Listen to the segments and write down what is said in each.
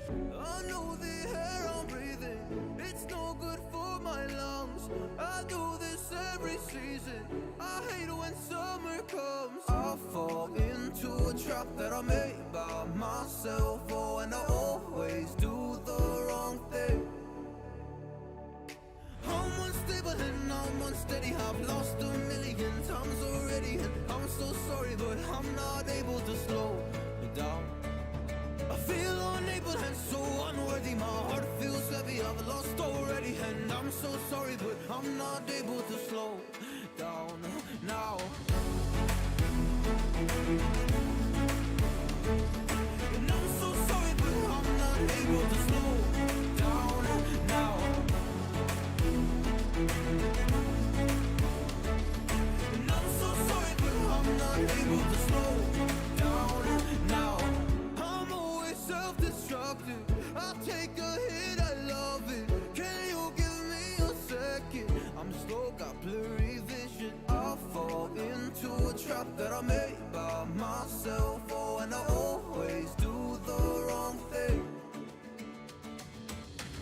I know the air I'm breathing, it's no good for my lungs. I do this every season, I hate when summer comes. I fall into a trap that I made by myself. Oh, and I always do the wrong thing. I'm unstable and I'm unsteady, I've lost a million times already, and I'm so sorry, but I'm not able to slow down. I feel unable and so unworthy, my heart feels heavy, I've lost already, and I'm so sorry, but I'm not able to slow down now. And I'm so sorry, but I'm not able to slow down now. And I'm so sorry, but I'm not able to slow down now. I'm always self-destructive, I take a hit, I love it. Can you give me a second? I'm slow, got blurry vision. I fall into a trap that I made by myself. Oh, and I always do the wrong thing.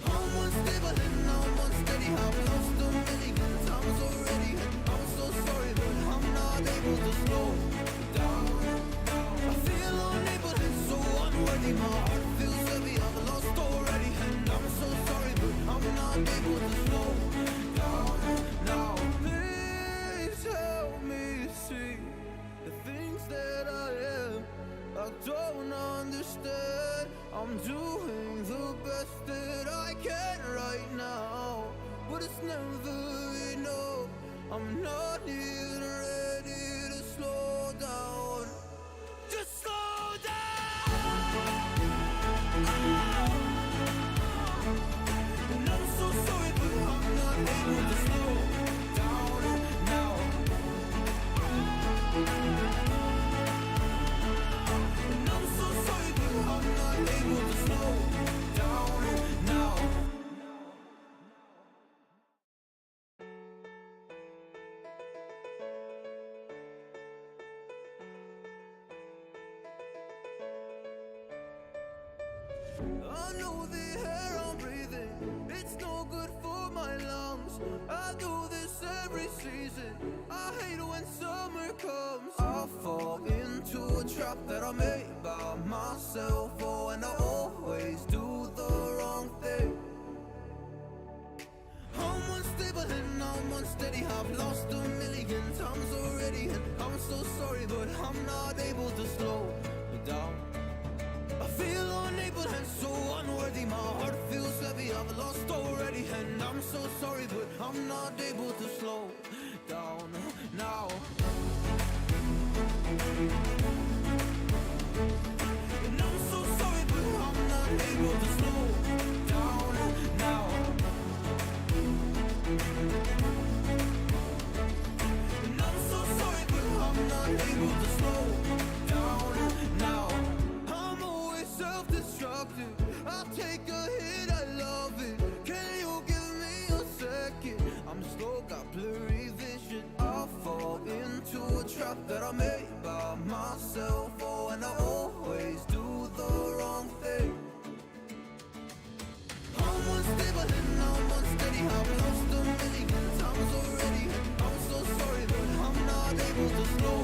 I'm unstable and I'm unsteady, I've lost a million times already, and I'm so sorry, but I'm not able to slow down. I feel unable and so unworthy, my heart feels heavy, I've lost already, and I'm so sorry, but I'm not able to slow down now. Please help me see the things that I am, I don't understand. I'm doing the best that I can right now, but it's never enough. I'm not even ready to slow down. Just slow down. And I'm so sorry, but I'm not able to slow down now. And I'm so sorry, but I'm not able to slow down now. I know the air I'm breathing, it's no good for my lungs. I do this every season, I hate when summer comes. I fall into a trap that I made by myself. Oh, and I always do the wrong thing. I'm unstable and I'm unsteady, I've lost a million times already, and I'm so sorry, but I'm not able to slow down. I feel unable and so unworthy, my heart feels heavy, I've lost already, and I'm so sorry, but I'm not able to slow down now. And I'm so sorry, but I'm not able to slow down now. And I'm so sorry, but I'm not able to slow down now. I'm always self-destructive, I take a hit, I love it. Can you give me a second? I'm slow, got blurry vision. I fall into a trap that I made by myself. Oh, and I always do the wrong thing. I'm unstable and I'm unsteady, I've lost a million times already, and I'm so sorry, but I'm not able to slow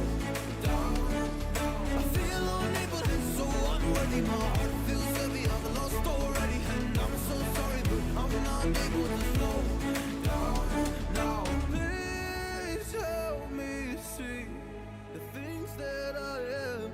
down. I feel unable and so unworthy, my heart feels heavy, I've lost already, and I'm so sorry, but I'm not able to slow down now. Please help me see the things that I am,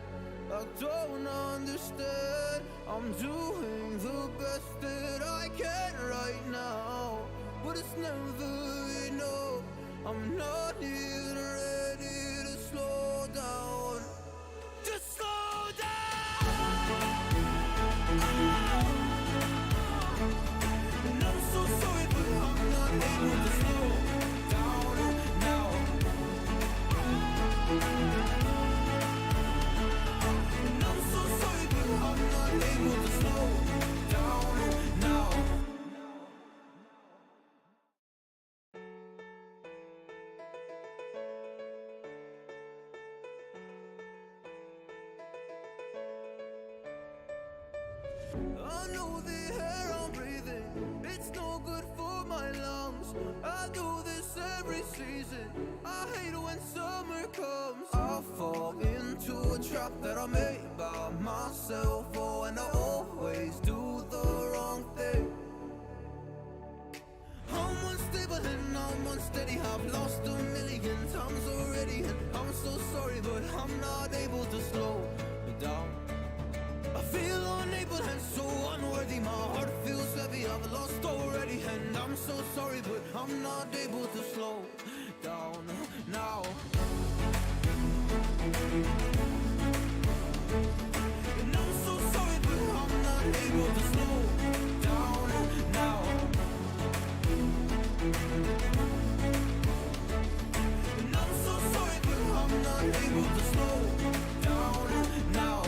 I know the air I'm breathing, it's no good for my lungs. I do this every season, I hate when summer comes. I fall into a trap that I made by myself. Oh, and I always do the wrong thing. I'm unstable and I'm unsteady, I've lost a million times already, and I'm so sorry, but I'm not able to slow down. I feel unable and so unworthy, my heart feels heavy, I've lost already, and I'm so sorry, but I'm not able to slow down now. And I'm so sorry, but I'm not able to slow down now. And I'm so sorry, but I'm not able to slow down now.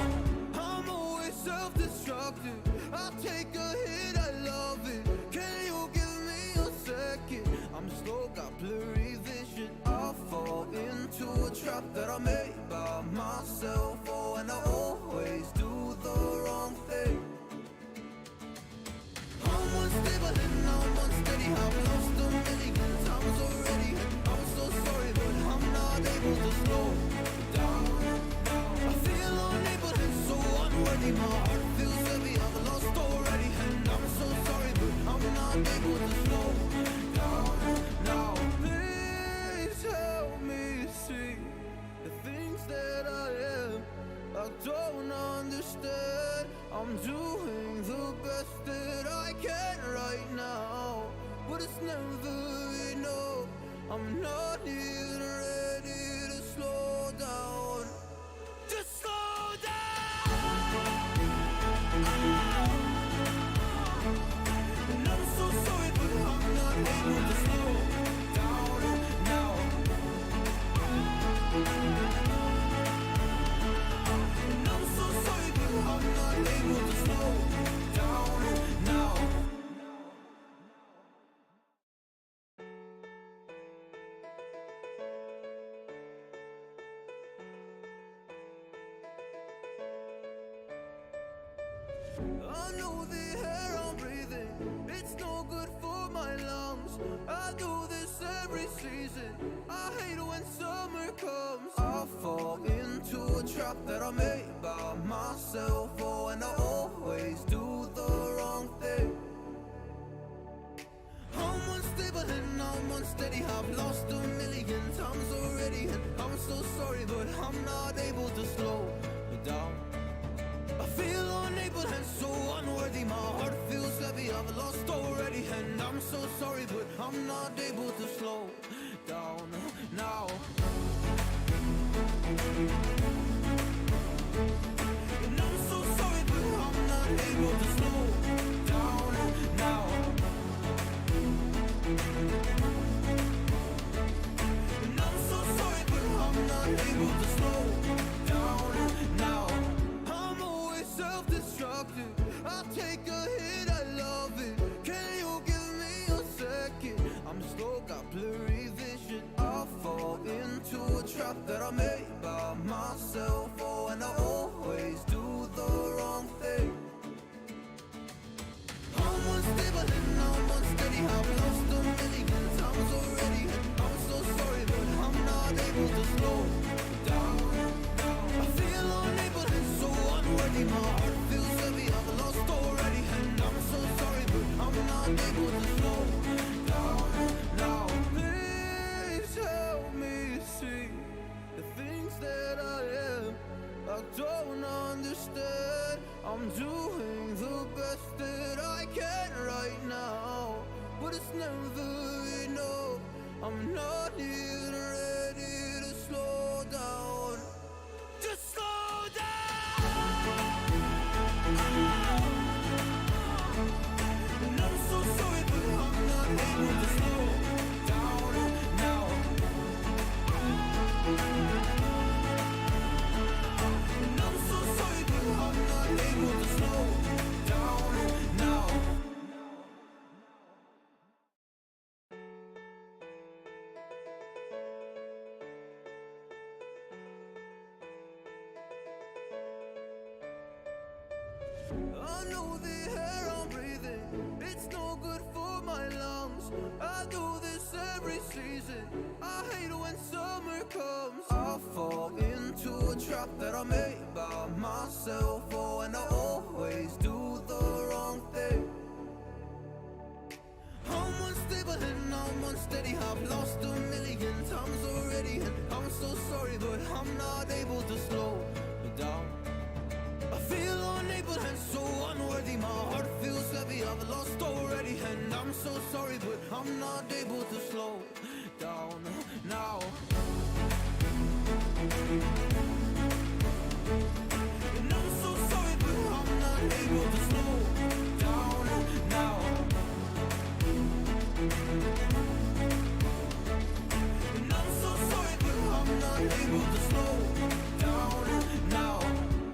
I'm always self-destructive, I take a hit, I love it. Can you give me a second? I'm slow, got blurry vision, I fall into a trap that I made by myself. Oh, and I always do the wrong thing. I'm unstable and I'm unsteady, I've lost a million times already, and I'm so sorry, but I'm not able to slow down. I feel unable and so unworthy, my heart feels heavy, I've lost already, and I'm so sorry, but I'm not able to slow down now. Please help me see the things that I am, I don't understand. I'm doing the best that I can right now, but it's never enough. I'm not even ready to slow down. Just slow down. And I'm so sorry, but I'm not able to slow down now. And I'm so sorry, but I'm not able to slow down now. I know the air I'm breathing, it's no good for my lungs. I do this every season, I hate when summer comes. I fall into a trap that I made by myself. Oh, and I always do the wrong thing. I'm unstable and I'm unsteady, I've lost a million times already, and I'm so sorry, but I'm not able to slow down. I feel unable and so unworthy, my heart feels heavy, I've lost already, and I'm so sorry, but I'm not able to slow down now. And I'm so sorry, but I'm not able to slow down now. And I'm so sorry, but I'm not able to slow down now. I'm always self-destructive, I take a hit, I love it. Can you give me a second? I'm slow, got blurry vision, I fall into a trap that I made by myself. Oh, and I always do the wrong thing. I'm unstable and I'm unsteady, I've lost a million times already, and I'm so sorry, but I'm not able to slow down. I feel unable and so unworthy, my heart feels heavy, I've lost already, and I'm so sorry, but I'm not able to slow down now. Please help me see the things that I am, I don't understand. I'm doing the best that I can right now, but it's never enough. I'm not even ready to slow down. Just slow down. And I'm so sorry, but I'm not able to slow down now. And I'm so sorry, but I'm not able to slow down now. I know the air I'm breathing, it's no good for my lungs. I do this every season, I hate when summer comes. I fall into a trap that I made by myself. Oh, and I always do the wrong thing. I'm unstable and I'm unsteady, I've lost a million times already, and I'm so sorry, but I'm not able to slow down. I feel unable and so unworthy, my heart feels heavy, I've lost already, and I'm so sorry, but I'm not able to slow down now. And I'm so sorry, but I'm not able to slow down now. And I'm so sorry, but I'm not able to slow down now.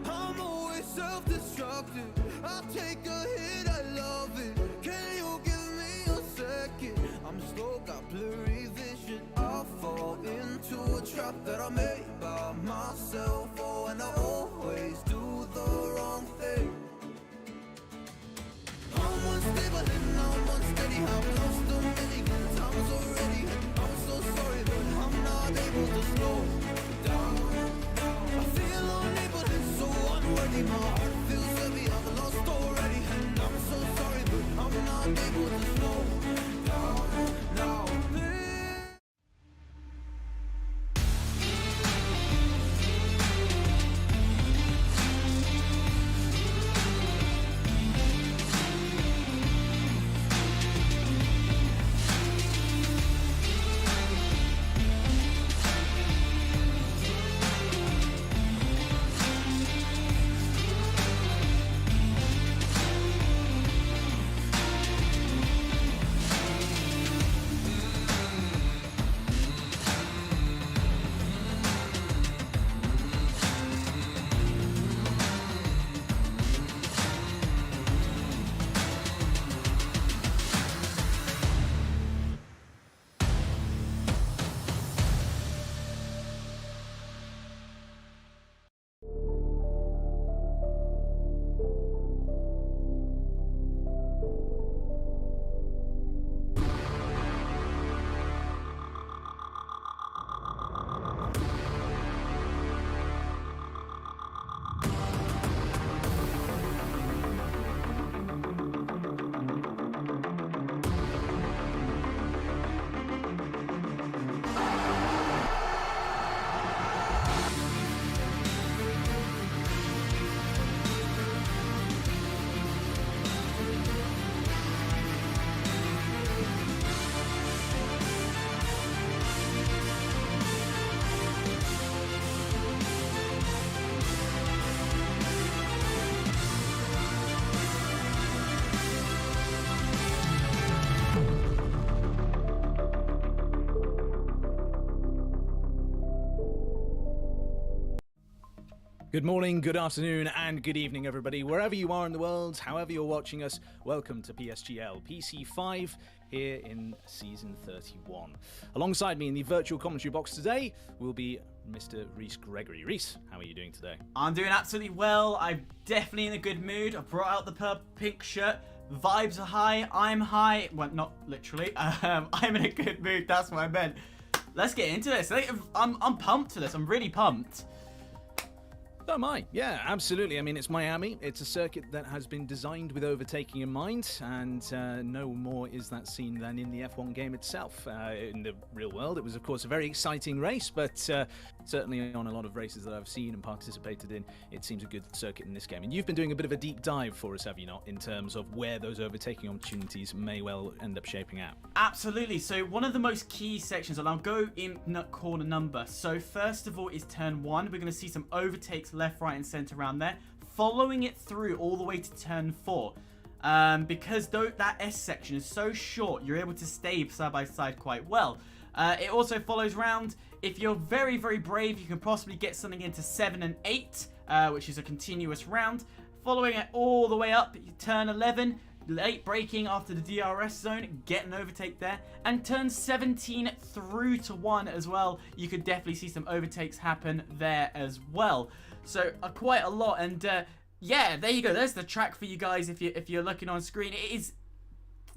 I'm always self-destructive, I take a hit, I love it. Can you give me a second? I'm slow, got blurry vision. I fall into a trap that I made by myself. Oh, and I always do the wrong thing. I'm unstable and I'm unsteady, I've lost a million times already, and I'm so sorry, but I'm not able to slow down. I feel unable and so unworthy, my heart feels heavy, I've lost already, and I'm so sorry, but I'm not able to slow down now. Good morning, good afternoon, and good evening, everybody. Wherever you are in the world, however you're watching us, welcome to PSGL PC5 here in Season 31. Alongside me in the virtual commentary box today will be Mr. Reese Gregory. Reese, how are you doing today? I'm doing absolutely well. I'm definitely in a good mood. I brought out the pink shirt. The vibes are high. I'm high. Well, not literally. I'm in a good mood. That's what I meant. Let's get into this. I'm pumped for this. I'm really pumped. So am I. Yeah, absolutely. I mean, it's Miami. It's a circuit that has been designed with overtaking in mind, and no more is that seen than in the F1 game itself. In the real world, it was, of course, a very exciting race, but certainly on a lot of races that I've seen and participated in, it seems a good circuit in this game. And you've been doing a bit of a deep dive for us, have you not, in terms of where those overtaking opportunities may well end up shaping out? Absolutely. So one of the most key sections, and I'll go in corner number. So first of all is turn 1. We're going to see some overtakes left, right, and centre around there, following it through all the way to turn 4. Because that S section is so short, you're able to stay side by side quite well. It also follows round. If you're very, very brave, you can possibly get something into 7 and 8, which is a continuous round. Following it all the way up, you turn 11, late braking after the DRS zone, get an overtake there. And turn 17 through to 1 as well, you could definitely see some overtakes happen there as well. So quite a lot, and Yeah, there you go. There's the track for you guys if you're looking on screen. It is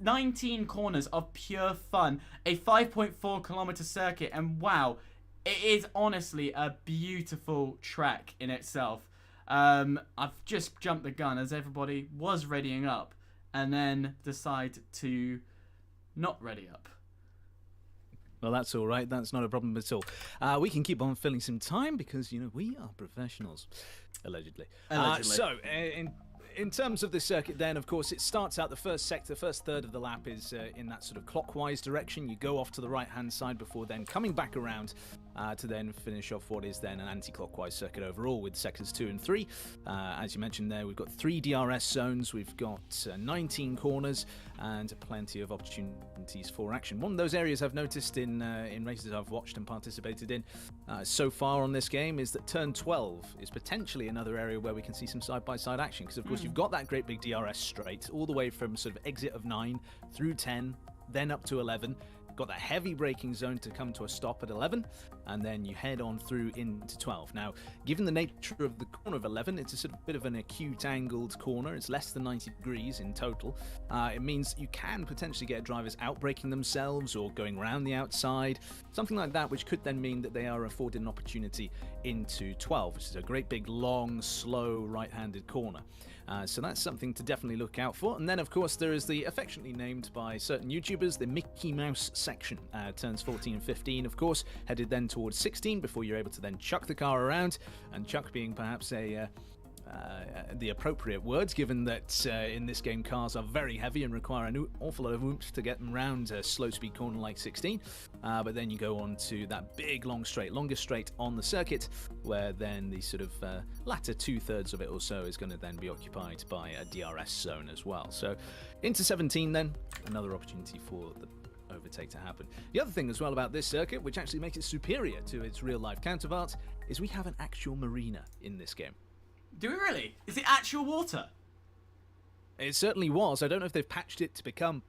19 corners of pure fun, a 5.4-kilometer circuit, and wow, it is honestly a beautiful track in itself. I've just jumped the gun as everybody was readying up and then decide to not ready up. Well, that's all right. That's not a problem at all. We can keep on filling some time because, you know, we are professionals, allegedly. So, in terms of the circuit then, of course, it starts out the first sector, first third of the lap is in that sort of clockwise direction. You go off to the right-hand side before then coming back around to then finish off what is then an anti-clockwise circuit overall with sectors 2 and 3. As you mentioned there, we've got 3 DRS zones, we've got 19 corners, and plenty of opportunities for action. One of those areas I've noticed in races I've watched and participated in so far on this game is that turn 12 is potentially another area where we can see some side-by-side action, because of course you've got that great big DRS straight all the way from sort of exit of 9 through 10, then up to 11. Got that heavy braking zone to come to a stop at 11, and then you head on through into 12. Now, given the nature of the corner of 11, it's a sort of bit of an acute angled corner. It's less than 90 degrees in total. It means you can potentially get drivers out-braking themselves or going around the outside, something like that, which could then mean that they are afforded an opportunity into 12, which is a great big, long, slow, right-handed corner. So that's something to definitely look out for. And then, of course, there is the affectionately named by certain YouTubers, the Mickey Mouse section. Turns 14 and 15, of course, headed then towards 16 before you're able to then chuck the car around. And chuck being perhaps the appropriate words, given that in this game cars are very heavy and require an awful lot of oomph to get them round a slow speed corner like 16. But then you go on to that big long straight, longest straight on the circuit, where then the sort of latter 2/3 of it or so is going to then be occupied by a DRS zone as well. So into 17 then, another opportunity for the overtake to happen. The other thing as well about this circuit, which actually makes it superior to its real life counterpart, is we have an actual marina in this game. Do we really? Is it actual water? It certainly was. I don't know if they've patched it to become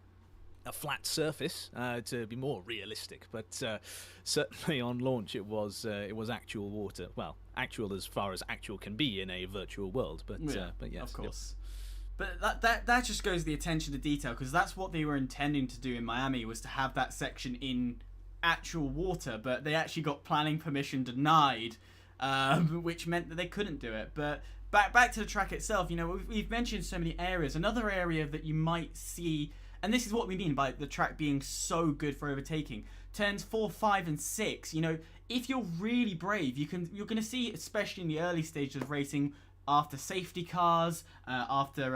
a flat surface to be more realistic, but certainly on launch it was actual water. Well, actual as far as actual can be in a virtual world, but yes, of course. Yep. But that just goes the attention to detail, because that's what they were intending to do in Miami, was to have that section in actual water, but they actually got planning permission denied, which meant that they couldn't do it. But back to the track itself, you know, we've mentioned so many areas. Another area that you might see, and this is what we mean by the track being so good for overtaking, turns 4, 5, and 6. You know, if you're really brave, you're going to see, especially in the early stages of racing, after safety cars, after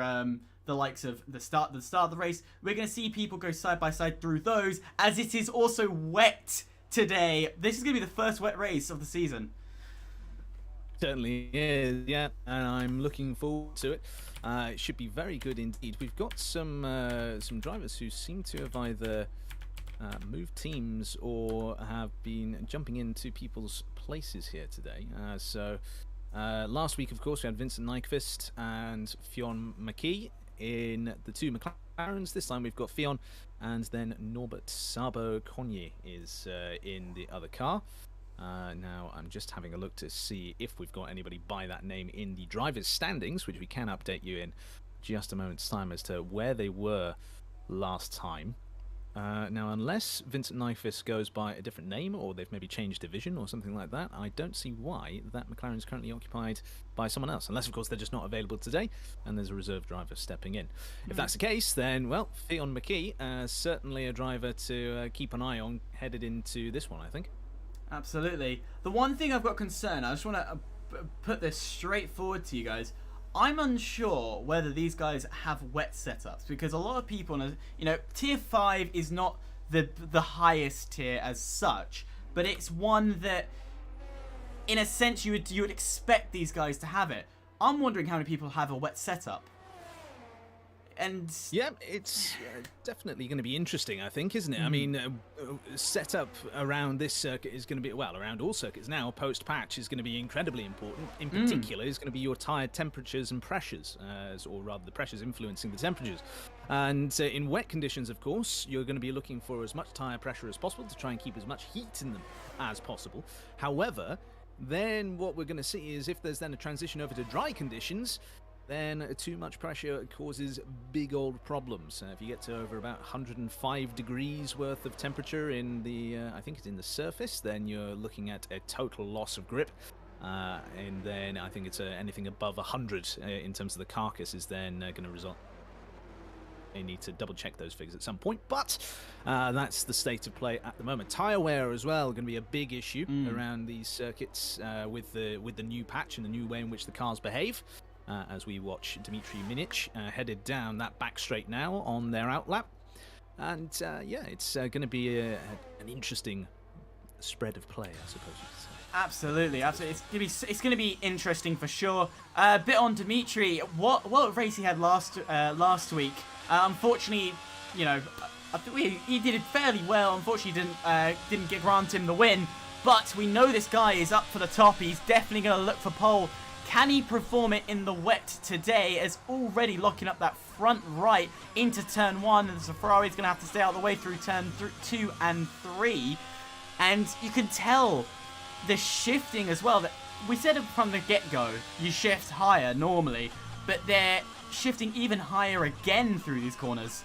the likes of the start of the race, we're going to see people go side by side through those, as it is also wet today. This is going to be the first wet race of the season. Certainly is, yeah, and I'm looking forward to it. It should be very good indeed. We've got some drivers who seem to have either moved teams or have been jumping into people's places here today. Last week, of course, we had Vincent Nyquist and Fionn McKee in the 2 McLarens. This time we've got Fionn, and then Norbert Sabo-Conye is in the other car. Now I'm just having a look to see if we've got anybody by that name in the drivers' standings, which we can update you in just a moment's time as to where they were last time. Now, unless Vincent Nyquist goes by a different name, or they've maybe changed division or something like that, I don't see why that McLaren is currently occupied by someone else, unless, of course, they're just not available today and there's a reserve driver stepping in. If that's the case, then, well, Fionn McKee, certainly a driver to keep an eye on headed into this one, I think. Absolutely. The one thing I've got concern, I just want to put this straight forward to you guys. I'm unsure whether these guys have wet setups, because a lot of people, you know, tier 5 is not the highest tier as such, but it's one that, in a sense, you would expect these guys to have it. I'm wondering how many people have a wet setup. And yeah, it's definitely going to be interesting, I think, isn't it? I mean, setup around this circuit is going to be, well, around all circuits now, post-patch is going to be incredibly important. In particular, is going to be your tyre temperatures and pressures, or rather the pressures influencing the temperatures. And in wet conditions, of course, you're going to be looking for as much tyre pressure as possible to try and keep as much heat in them as possible. However, then what we're going to see is if there's then a transition over to dry conditions, then too much pressure causes big old problems. If you get to over about 105 degrees worth of temperature in the, I think it's in the surface, then you're looking at a total loss of grip. And then I think it's anything above 100 in terms of the carcass is then going to result. They need to double check those figures at some point, but that's the state of play at the moment. Tire wear as well going to be a big issue around these circuits with the new patch and the new way in which the cars behave. As we watch Dmitry Minich headed down that back straight now on their outlap, and yeah, it's going to be an interesting spread of play, I suppose you could say. Absolutely, absolutely. It's gonna be interesting for sure. A bit on Dmitry. What race he had last week? Unfortunately, you know, I think he did it fairly well. Unfortunately, didn't grant him the win. But we know this guy is up for the top. He's definitely gonna look for pole. Can he perform it in the wet today? As already locking up that front right into turn 1, and the Ferrari's gonna have to stay out of the way through turn 2 and 3, and you can tell the shifting as well. That we said from the get-go, you shift higher normally, but they're shifting even higher again through these corners.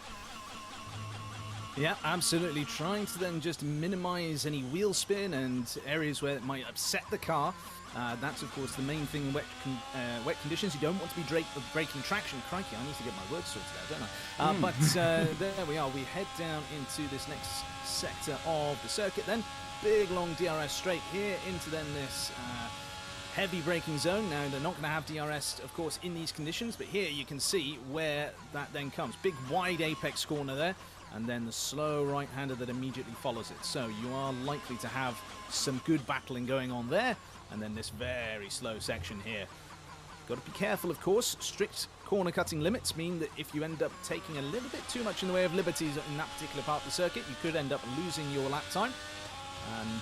Yeah, absolutely. Trying to then just minimize any wheel spin and areas where it might upset the car. That's, of course, the main thing in wet conditions. You don't want to be breaking traction. Crikey, I need to get my words sorted out, don't I? But there we are. We head down into this next sector of the circuit then. Big, long DRS straight here into then this heavy braking zone. Now, they're not going to have DRS, of course, in these conditions, but here you can see where that then comes. Big, wide apex corner there, and then the slow right-hander that immediately follows it. So you are likely to have some good battling going on there, and then this very slow section here. Got to be careful, of course. Strict corner cutting limits mean that if you end up taking a little bit too much in the way of liberties in that particular part of the circuit, you could end up losing your lap time. And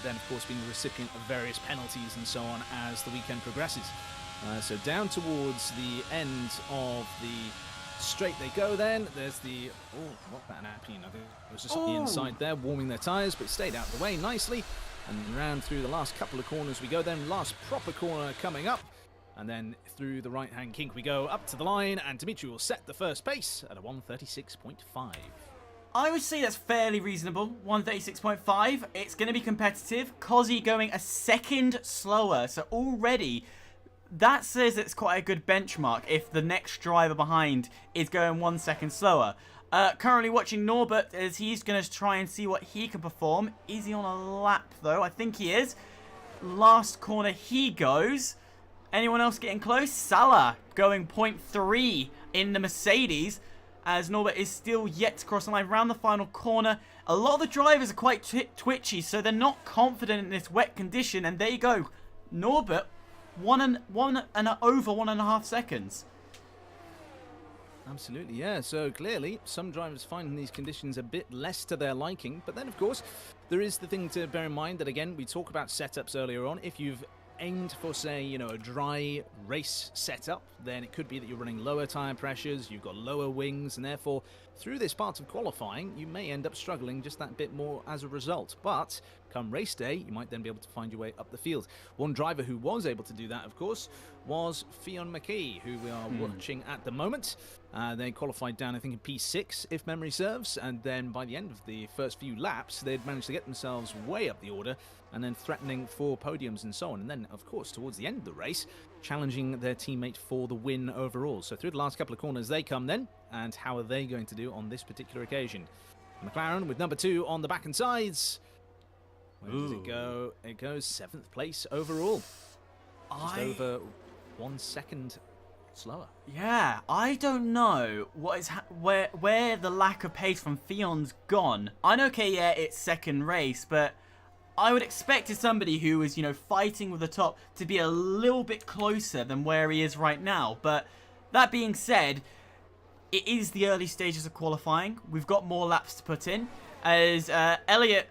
then, of course, being the recipient of various penalties and so on as the weekend progresses. So down towards the end of the straight they go then. There's the... Oh, what about an Alpine? I think it was just on the inside there, warming their tyres, but stayed out of the way nicely. And round through the last couple of corners we go then. Last proper corner coming up. And then through the right-hand kink we go up to the line, and Dmitry will set the first pace at a 1:36.5. I would say that's fairly reasonable, 1:36.5. It's going to be competitive. Kozzy going a second slower, so already that says it's quite a good benchmark if the next driver behind is going 1 second slower. Currently watching Norbert as he's going to try and see what he can perform. Is he on a lap though? I think he is. Last corner he goes. Anyone else getting close? Salah going 0.3 in the Mercedes, as Norbert is still yet to cross the line around the final corner. A lot of the drivers are quite twitchy, so they're not confident in this wet condition, and there you go. Norbert, over 1.5 seconds. Absolutely, yeah. So clearly, some drivers finding these conditions a bit less to their liking. But then, of course, there is the thing to bear in mind that, again, we talk about setups earlier on. If you've aimed for, say, you know, a dry race setup, then it could be that you're running lower tyre pressures, you've got lower wings, and therefore, through this part of qualifying, you may end up struggling just that bit more as a result. But come race day, you might then be able to find your way up the field. One driver who was able to do that, of course, was Fionn McKee, who we are watching at the moment. They qualified down, I think, in P6, if memory serves, and then by the end of the first few laps, they'd managed to get themselves way up the order, and then threatening for podiums and so on. And then, of course, towards the end of the race, challenging their teammate for the win overall. So through the last couple of corners they come then, and how are they going to do on this particular occasion? McLaren with number 2 on the back and sides. Where does it go? It goes 7th place overall. Just over 1 second slower. Yeah, I don't know what is where the lack of pace from Fionn's gone. I know, okay, yeah, it's second race, but I would expect somebody who is, you know, fighting with the top to be a little bit closer than where he is right now. But that being said, it is the early stages of qualifying. We've got more laps to put in, as Elliott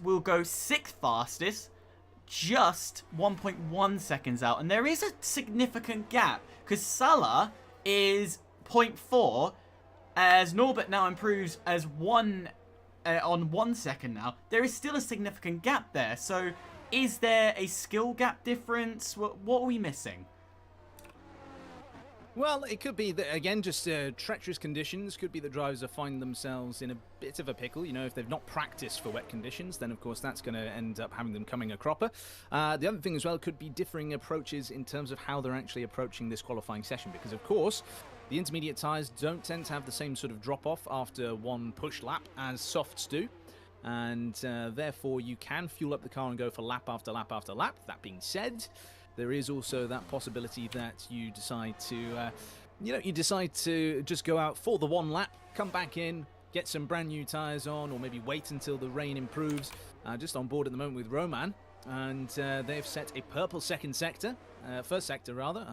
will go 6th fastest, just 1.1 seconds out. And there is a significant gap, because Salah is 0.4, as Norbert now improves as on 1 second now. There is still a significant gap there. So is there a skill gap difference? What are we missing? Well, it could be that, again, just treacherous conditions. Could be that drivers are finding themselves in a bit of a pickle. You know, if they've not practiced for wet conditions, then of course that's going to end up having them coming a cropper. The other thing as well could be differing approaches in terms of how they're actually approaching this qualifying session, because of course the intermediate tyres don't tend to have the same sort of drop-off after one push lap as softs do. And therefore you can fuel up the car and go for lap after lap after lap. That being said, there is also that possibility that you decide to, you decide to just go out for the one lap, come back in, get some brand new tyres on, or maybe wait until the rain improves. Just on board at the moment with Roman, and they've set a purple second sector. First sector, rather.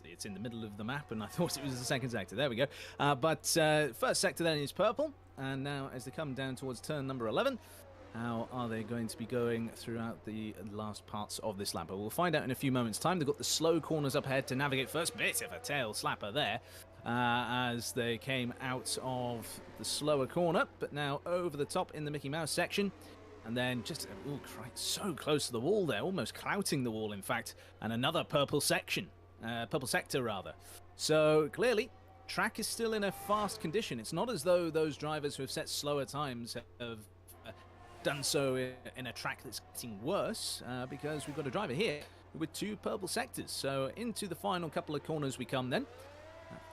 It's in the middle of the map, and I thought it was the second sector. There we go. But first sector then is purple, and now as they come down towards turn number 11, how are they going to be going throughout the last parts of this lap? But we'll find out in a few moments' time. They've got the slow corners up ahead to navigate first. Bit of a tail slapper there as they came out of the slower corner, but now over the top in the Mickey Mouse section. And then just, oh Christ, so close to the wall there, almost clouting the wall, in fact. And another purple section, purple sector rather. So clearly, track is still in a fast condition. It's not as though those drivers who have set slower times have done so in a track that's getting worse, because we've got a driver here with two purple sectors. So into the final couple of corners we come then.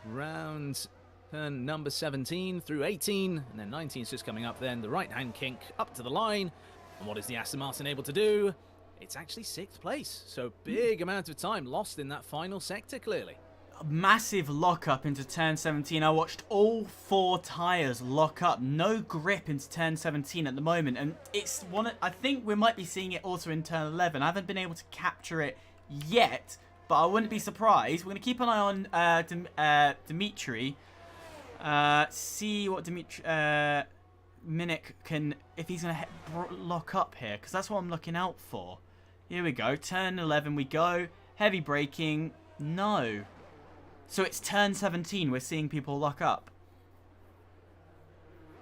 Round turn number 17 through 18, and then 19 is just coming up then. The right-hand kink up to the line. And what is the Aston Martin able to do? It's actually 6th place. So big amount of time lost in that final sector, clearly. Massive lock-up into turn 17. I watched all 4 tyres lock up. No grip into turn 17 at the moment. And it's one. I think we might be seeing it also in turn 11. I haven't been able to capture it yet, but I wouldn't be surprised. We're going to keep an eye on Dimitri. See what Dimitri... Minik can... If he's going to lock up here, because that's what I'm looking out for. Here we go. Turn 11 we go. Heavy braking. No. So it's turn 17 we're seeing people lock up.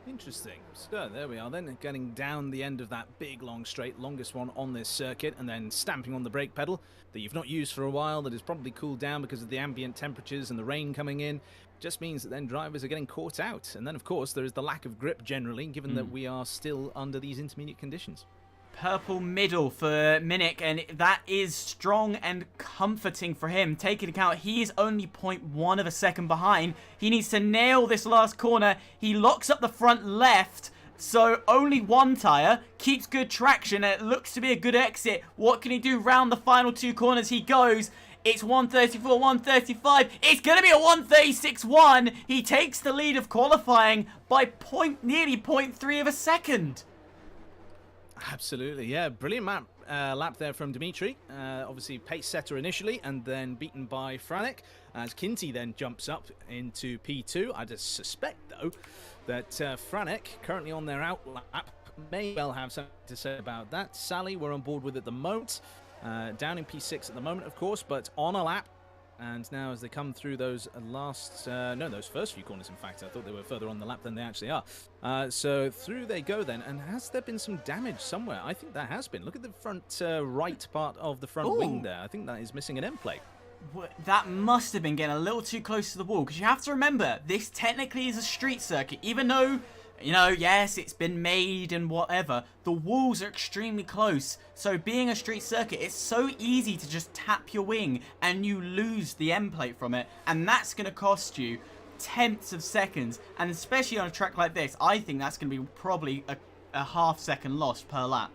Interesting. So there we are then, getting down the end of that big long straight, longest one on this circuit, and then stamping on the brake pedal that you've not used for a while, that has probably cooled down because of the ambient temperatures and the rain coming in. Just means that then drivers are getting caught out. And then of course there is the lack of grip generally, given that we are still under these intermediate conditions. Purple middle for Minik, and that is strong and comforting for him. Taking account, he is only 0.1 of a second behind. He needs to nail this last corner. He locks up the front left, so only one tyre. Keeps good traction, and it looks to be a good exit. What can he do? Round the final 2 corners he goes. It's 134, 135. It's going to be a 136.1. He takes the lead of qualifying by nearly 0.3 of a second. Absolutely, yeah. Brilliant lap there from Dimitri. Obviously pace setter initially, and then beaten by Franek, as Kinty then jumps up into P2. I just suspect, though, that Franek, currently on their out lap, may well have something to say about that. Sally, we're on board with at the moment. Down in P6 at the moment, of course, but on a lap. And now as they come through those those first few corners, in fact, I thought they were further on the lap than they actually are. So through they go then, and has there been some damage somewhere? I think there has been. Look at the front right part of the front wing there. I think that is missing an end plate. That must have been getting a little too close to the wall, because you have to remember, this technically is a street circuit, even though... You know, yes, it's been made and whatever. The walls are extremely close. So being a street circuit, it's so easy to just tap your wing and you lose the end plate from it. And that's going to cost you tenths of seconds. And especially on a track like this, I think that's going to be probably a half-second loss per lap.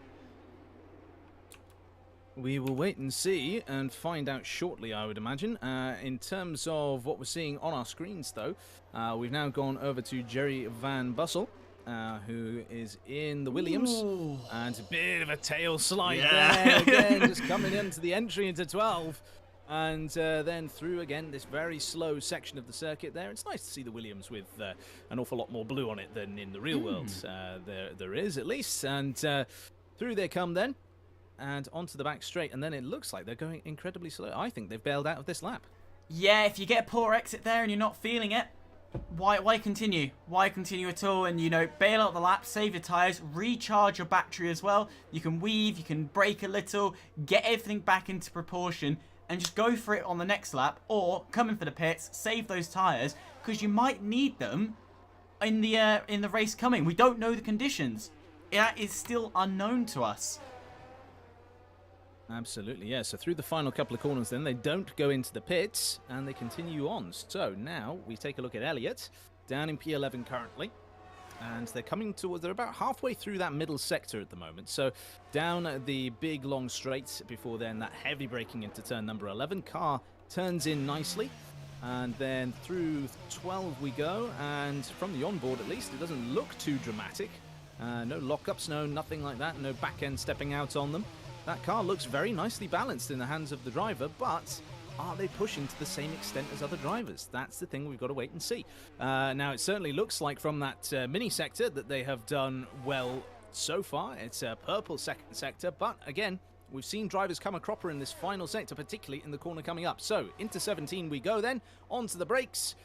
We will wait and see and find out shortly, I would imagine. In terms of what we're seeing on our screens, though, we've now gone over to Jerry Van Bussel, who is in the Williams. Ooh. And a bit of a tail slide there again, just coming into the entry into 12. And then through again this very slow section of the circuit there. It's nice to see the Williams with an awful lot more blue on it than in the real world. There is, at least. And through they come then. And onto the back straight, and then it looks like they're going incredibly slow. I think they've bailed out of this lap. Yeah, if you get a poor exit there and you're not feeling it, why continue? Why continue at all? And, you know, bail out the lap, save your tyres, recharge your battery as well. You can weave, you can brake a little, get everything back into proportion, and just go for it on the next lap, or come in for the pits, save those tyres, because you might need them in the race coming. We don't know the conditions. That is still unknown to us. Absolutely, yeah. So through the final couple of corners then, they don't go into the pits, and they continue on. So now we take a look at Elliott, down in P11 currently. And they're coming towards, they're about halfway through that middle sector at the moment. So down the big long straight before then, that heavy braking into turn number 11. Car turns in nicely. And then through 12 we go. And from the onboard at least, it doesn't look too dramatic. No lockups, nothing like that. No back end stepping out on them. That car looks very nicely balanced in the hands of the driver, but are they pushing to the same extent as other drivers? That's the thing we've got to wait and see. Now, it certainly looks like from that mini sector that they have done well so far. It's a purple second sector, but again, we've seen drivers come a cropper in this final sector, particularly in the corner coming up. So, into 17 we go then, onto the brakes.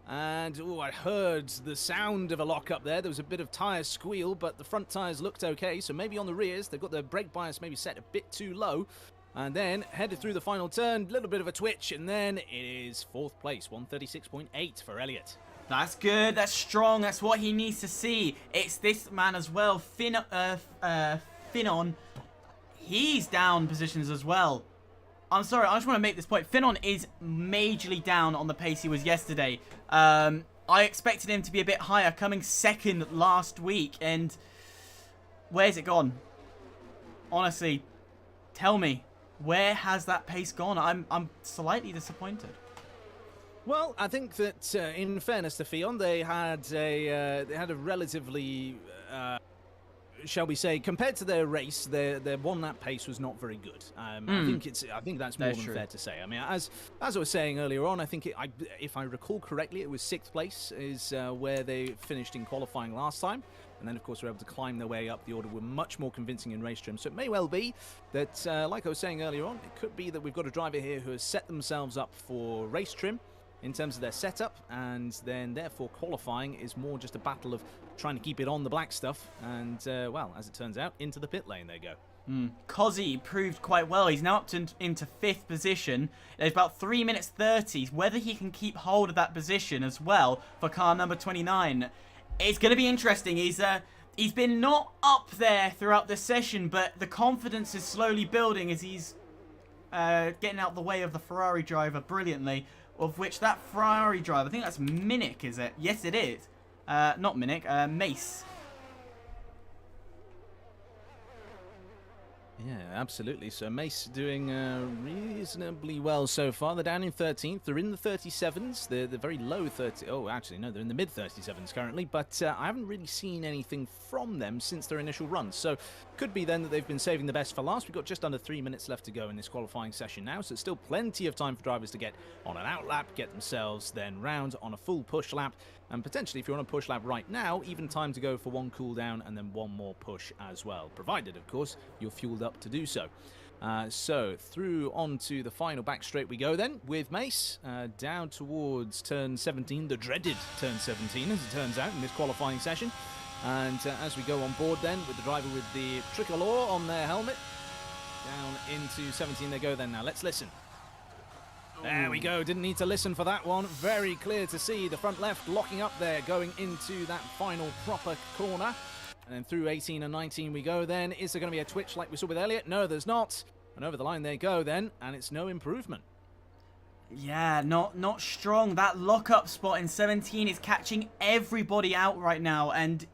And, I heard the sound of a lockup there. There was a bit of tyre squeal, but the front tyres looked okay. So maybe on the rears, they've got the brake bias maybe set a bit too low. And then headed through the final turn, little bit of a twitch, and then it is 4th place, 136.8 for Elliott. That's good, that's strong, that's what he needs to see. It's this man as well, Finon. He's down positions as well. I'm sorry, I just want to make this point. Finon is majorly down on the pace he was yesterday. I expected him to be a bit higher, coming second last week, and where's it gone? Honestly, tell me. Where has that pace gone? I'm slightly disappointed. Well, I think that in fairness to Fion, they had a relatively, shall we say, compared to their race, their one-lap pace was not very good. I think that's more than fair to say. I mean, as I was saying earlier on, I think if I recall correctly, it was 6th place is where they finished in qualifying last time. And then, of course, were able to climb their way up the order, were much more convincing in race trim. So it may well be that, like I was saying earlier on, it could be that we've got a driver here who has set themselves up for race trim in terms of their setup, and then, therefore, qualifying is more just a battle of trying to keep it on the black stuff. And, well, as it turns out, into the pit lane they go. Kozzy proved quite well. He's now up into 5th position. There's about 3 minutes 30. Whether he can keep hold of that position as well for car number 29. It's going to be interesting. He's been not up there throughout this session, but the confidence is slowly building as he's getting out the way of the Ferrari driver brilliantly, of which that Ferrari driver, I think that's Minik, is it? Yes, it is. Not Minik, Mace. Yeah, absolutely. So Mace doing reasonably well so far. They're down in 13th. They're in the 37s. They're very low 30. Oh, actually, no, they're in the mid 37s currently. But I haven't really seen anything from them since their initial run. So could be then that they've been saving the best for last. We've got just under 3 minutes left to go in this qualifying session now. So it's still plenty of time for drivers to get on an out lap, get themselves then round on a full push lap. And potentially, if you're on a push lap right now, even time to go for one cool down and then one more push as well. Provided, of course, you're fueled up to do so. So through onto the final back straight we go then with Mace down towards turn 17, the dreaded turn 17 as it turns out in this qualifying session. And as we go on board then with the driver with the tricolor on their helmet, down into 17 they go then now. Let's listen. There we go, didn't need to listen for that one. Very clear to see the front left locking up there, going into that final proper corner. And then through 18 and 19 we go then. Is there going to be a twitch like we saw with Elliott? No, there's not. And over the line they go then, and it's no improvement. Yeah, not strong. That lockup spot in 17 is catching everybody out right now. And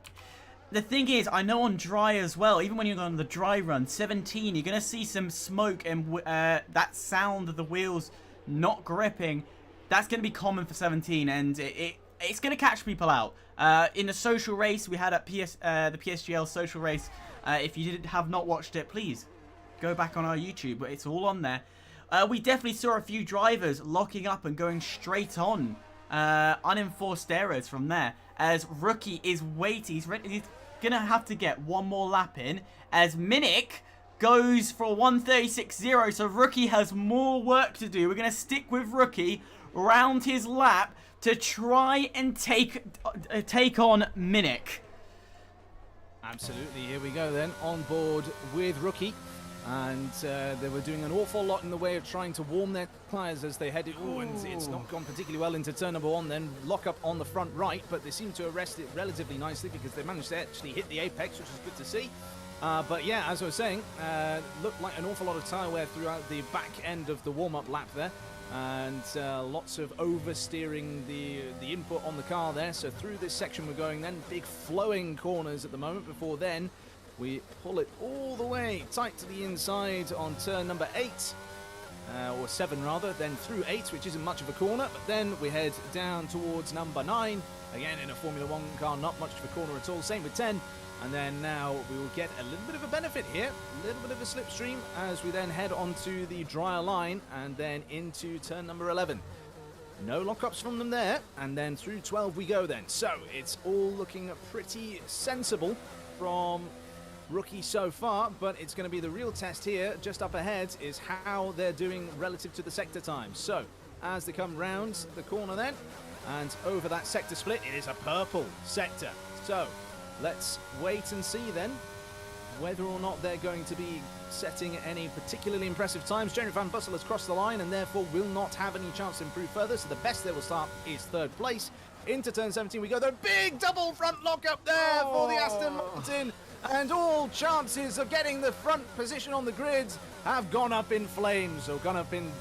the thing is, I know on dry as well, even when you're on the dry run, 17, you're going to see some smoke and that sound of the wheels not gripping. That's going to be common for 17, and it's going to catch people out. In the social race we had at the PSGL social race, if you have not watched it, please go back on our YouTube, but it's all on there. We definitely saw a few drivers locking up and going straight on unenforced errors from there, as Rookie is waiting. He's going to have to get one more lap in, as Minik goes for 136.0, so Rookie has more work to do. We're going to stick with Rookie round his lap to try and take on Minik. Absolutely, here we go then, on board with Rookie. And they were doing an awful lot in the way of trying to warm their tyres as they headed. Oh, and it's not gone particularly well into turn number 1. Then lock up on the front right, but they seem to arrest it relatively nicely because they managed to actually hit the apex, which is good to see. But yeah, as I was saying, looked like an awful lot of tyre wear throughout the back end of the warm-up lap there. And lots of oversteering the input on the car there. So through this section we're going then. Big flowing corners at the moment before then. We pull it all the way tight to the inside on turn number 8, or 7 rather, then through 8, which isn't much of a corner, but then we head down towards number 9, again in a Formula 1 car, not much of a corner at all, same with 10, and then now we will get a little bit of a benefit here, a little bit of a slipstream as we then head onto the drier line and then into turn number 11. No lockups from them there, and then through 12 we go then. So it's all looking pretty sensible from Rookie so far, but it's going to be the real test here. Just up ahead is how they're doing relative to the sector time. So as they come round the corner then and over that sector split, it is a purple sector. So let's wait and see then whether or not they're going to be setting any particularly impressive times. Jeremy Van Bussel has crossed the line and therefore will not have any chance to improve further. So the best they will start is 3rd place. Into turn 17 we go. The big double front lock up there for the Aston Martin. And all chances of getting the front position on the grids have gone up in flames, or gone up in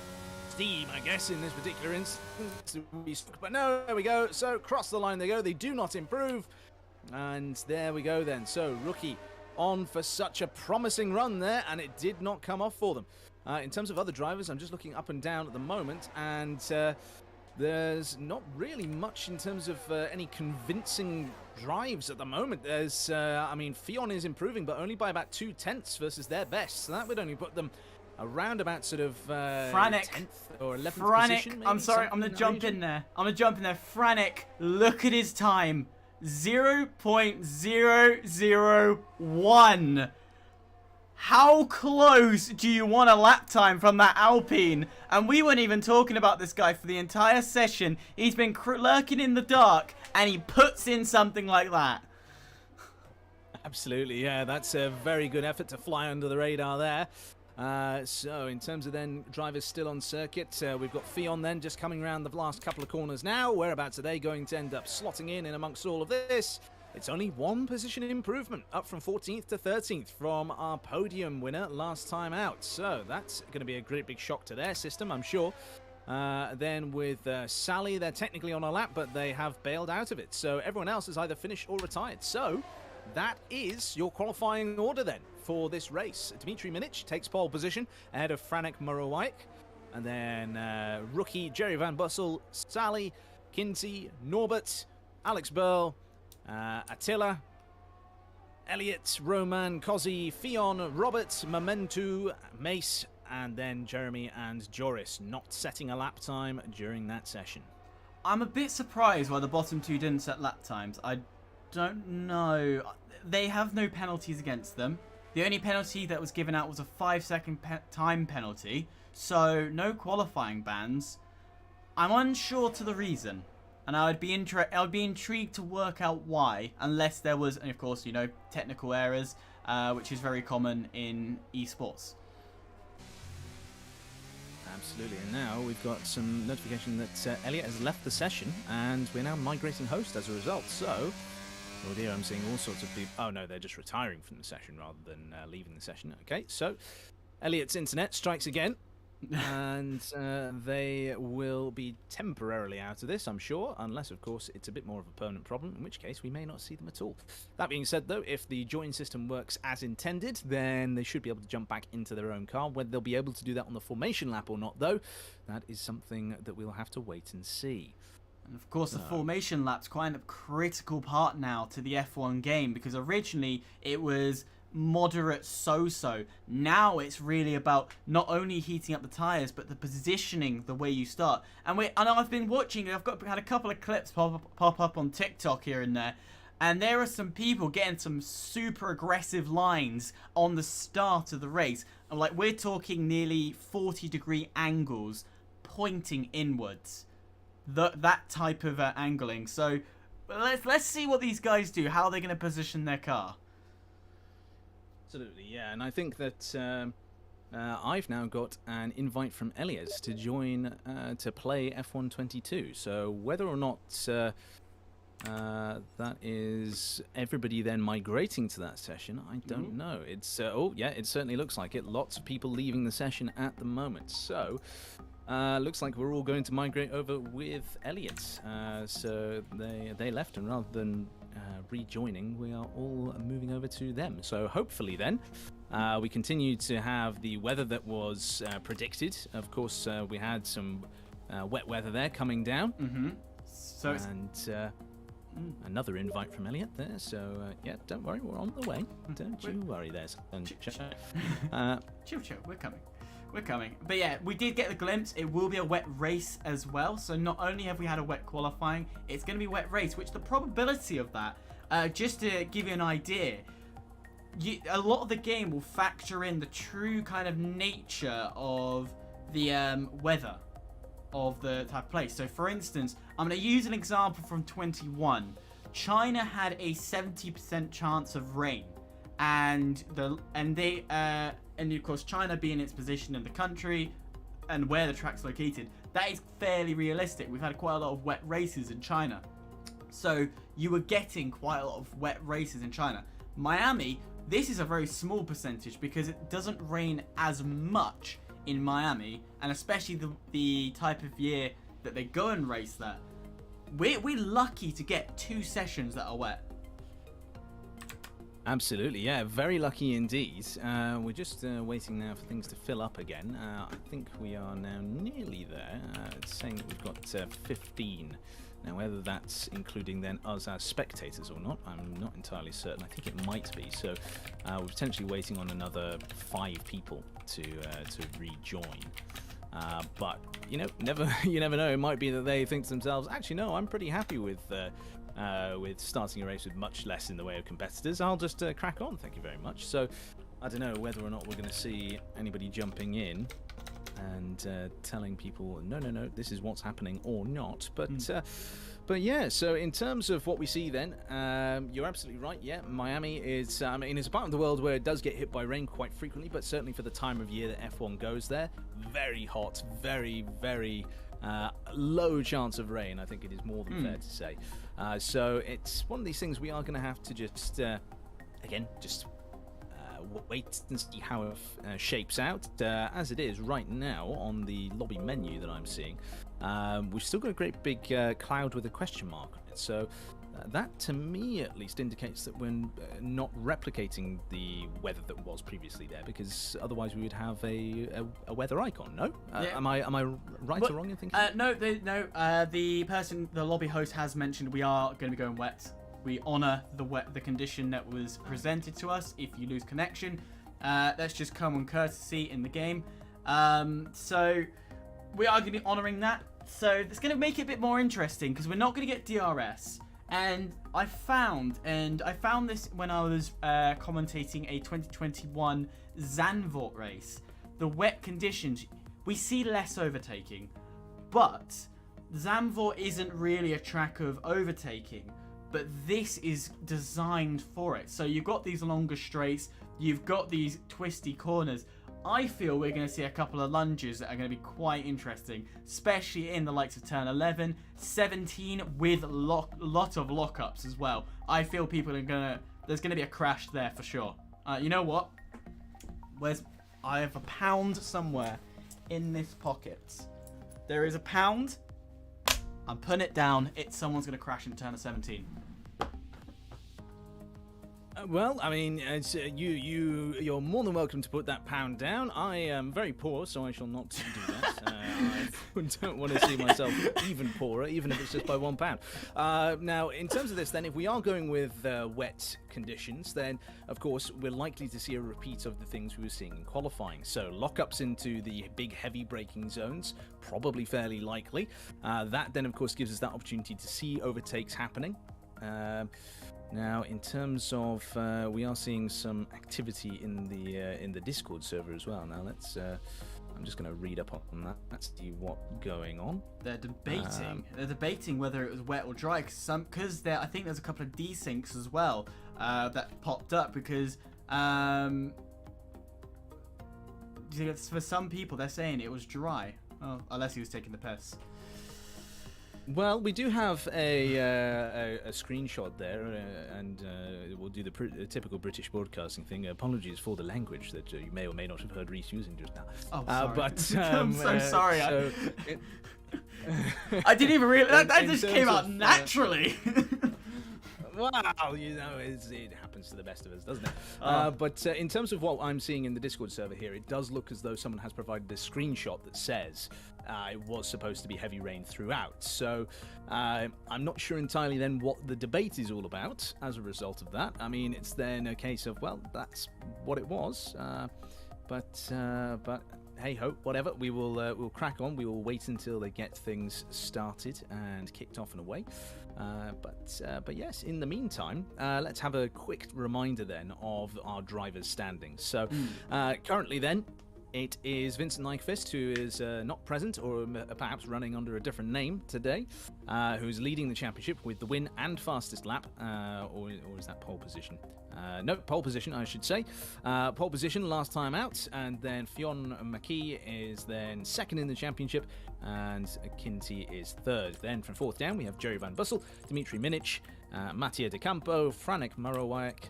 steam, I guess, in this particular instance. But no, there we go. So cross the line they go. They do not improve. And there we go then. So Rookie on for such a promising run there, and it did not come off for them. In terms of other drivers, I'm just looking up and down at the moment, and there's not really much in terms of any convincing drives at the moment. There's, I mean, Fion is improving, but only by about 2/10 versus their best. So that would only put them around about sort of 10th or 11th position. Maybe, I'm sorry, I'm going to jump in there. Franek, look at his time. 0.001. How close do you want a lap time from that Alpine? And we weren't even talking about this guy for the entire session. He's been lurking in the dark, and he puts in something like that. Absolutely, yeah. That's a very good effort to fly under the radar there. So in terms of then drivers still on circuit, we've got Fion then just coming around the last couple of corners now. Whereabouts are they going to end up slotting in amongst all of this? It's only 1 position improvement, up from 14th to 13th from our podium winner last time out. So that's going to be a great big shock to their system, I'm sure. Then with Sally, they're technically on a lap, but they have bailed out of it. So everyone else is either finished or retired. So that is your qualifying order then for this race. Dmitry Minich takes pole position ahead of Franek Morowijk. And then Rookie, Jerry Van Bussel, Sally, Kinsey, Norbert, Alex Burl, Attila, Elliot, Roman, Kozzy, Fion, Robert, Momentu, Mace, and then Jeremy and Joris not setting a lap time during that session. I'm a bit surprised why the bottom 2 didn't set lap times. I don't know. They have no penalties against them. The only penalty that was given out was a 5-second time penalty, so no qualifying bans. I'm unsure to the reason. And I would be intrigued to work out why, unless there was, and of course, you know, technical errors, which is very common in esports. Absolutely, and now we've got some notification that Elliot has left the session, and we're now migrating host as a result. So, oh dear, I'm seeing all sorts of people. Oh no, they're just retiring from the session rather than leaving the session. Okay, so Elliot's internet strikes again. And they will be temporarily out of this, I'm sure, unless, of course, it's a bit more of a permanent problem, in which case we may not see them at all. That being said, though, if the join system works as intended, then they should be able to jump back into their own car. Whether they'll be able to do that on the formation lap or not, though, that is something that we'll have to wait and see. And of course, the formation lap's quite a critical part now to the F1 game, because originally it was moderate so-so. Now it's really about not only heating up the tyres, but the positioning, the way you start. And I've been watching, I've had a couple of clips pop up on TikTok here and there, and there are some people getting some super aggressive lines on the start of the race. And like, we're talking nearly 40-degree angles pointing inwards. That type of angling. So let's see what these guys do, how they're going to position their car. Absolutely, yeah, and I think that I've now got an invite from Elliot to join to play F1 22. So whether or not that is everybody then migrating to that session, I don't know. It's oh yeah, it certainly looks like it. Lots of people leaving the session at the moment. So looks like we're all going to migrate over with Elliot. So they left, and rather than rejoining, we are all moving over to them. So hopefully then we continue to have the weather that was predicted. Of course, we had some wet weather there coming down. So and another invite from Elliot there. So yeah, don't worry, we're on the way. Don't you worry there. Chill, we're coming. But yeah, we did get the glimpse. It will be a wet race as well. So not only have we had a wet qualifying, it's going to be a wet race, which the probability of that, just to give you an idea, a lot of the game will factor in the true kind of nature of the weather of the type of place. So for instance, I'm going to use an example from 21. China had a 70% chance of rain, and of course China being its position in the country and where the track's located, that is fairly realistic. We've had quite a lot of wet races in China, so you were getting quite a lot of wet races in China. Miami, this is a very small percentage because it doesn't rain as much in Miami, and especially the type of year that they go and race there. We're lucky to get 2 sessions that are wet. Absolutely, yeah, very lucky indeed. We're just waiting now for things to fill up again. I think we are now nearly there. It's saying that we've got 15. Now, whether that's including then us as spectators or not, I'm not entirely certain. I think it might be. So we're potentially waiting on another 5 people to rejoin. But you never know. It might be that they think to themselves, actually, no, I'm pretty happy with starting a race with much less in the way of competitors. I'll just crack on. Thank you very much. So I don't know whether or not we're going to see anybody jumping in and telling people no, this is what's happening or not. But yeah, so in terms of what we see then, you're absolutely right. Yeah, Miami is, it's a part of the world where it does get hit by rain quite frequently, but certainly for the time of year that F1 goes there, very hot, very, very low chance of rain. I think it is more than fair to say. So it's one of these things we are going to have to just, wait and see how it shapes out. As it is right now on the lobby menu that I'm seeing, we've still got a great big cloud with a question mark on it. So that, to me at least, indicates that we're not replicating the weather that was previously there, because otherwise we would have a weather icon. No, yeah. Am I right or wrong in thinking? No. The lobby host has mentioned we are going to be going wet. We honour the condition that was presented to us. If you lose connection, that's just common courtesy in the game. So we are going to be honouring that. So it's going to make it a bit more interesting because we're not going to get DRS. And I found this when I was commentating a 2021 Zandvoort race. The wet conditions, we see less overtaking, but Zandvoort isn't really a track of overtaking. But this is designed for it. So you've got these longer straights, you've got these twisty corners. I feel we're going to see a couple of lunges that are going to be quite interesting, especially in the likes of turn 11, 17 with lot of lockups as well. I feel there's going to be a crash there for sure. You know what? I have £1 somewhere in this pocket. There is £1. I'm putting it down. Someone's going to crash in turn 17. Well, I mean, it's, you're more than welcome to put that £1 down. I am very poor, so I shall not do that. I don't want to see myself even poorer, even if it's just by £1. Now, in terms of this, then, if we are going with wet conditions, then, of course, we're likely to see a repeat of the things we were seeing in qualifying. So, lockups into the big, heavy braking zones, probably fairly likely. That, then, of course, gives us that opportunity to see overtakes happening. Now, in terms of, we are seeing some activity in the Discord server as well. Now, let's. I'm just going to read up on that. Let's see what's going on. They're debating. They're debating whether it was wet or dry. Because I think there's a couple of desyncs as well that popped up because for some people, they're saying it was dry. Oh, unless he was taking the piss. Well, we do have a screenshot there, and we'll do the typical British broadcasting thing. Apologies for the language that you may or may not have heard Reese using just now. Oh, sorry. But I'm so sorry. So I didn't even realize that in just terms came out of, naturally. Well, it happens to the best of us, doesn't it? Oh. But in terms of what I'm seeing in the Discord server here, it does look as though someone has provided a screenshot that says it was supposed to be heavy rain throughout. So I'm not sure entirely then what the debate is all about as a result of that. I mean, it's then a case of, well, that's what it was. But hey ho, whatever. We'll crack on. We will wait until they get things started and kicked off and away. But yes, in the meantime, let's have a quick reminder then of our drivers' standings. So currently then, it is Vincent Nyquist, who is not present or perhaps running under a different name today, who's leading the championship with the win and fastest lap, or is that pole position? No, pole position, I should say. Pole position last time out, and then Fionn McKee is then second in the championship, and Kinty is third. Then from fourth down, we have Jerry Van Bussel, Dimitri Minic, Mattia De Campo, Franek Marowak,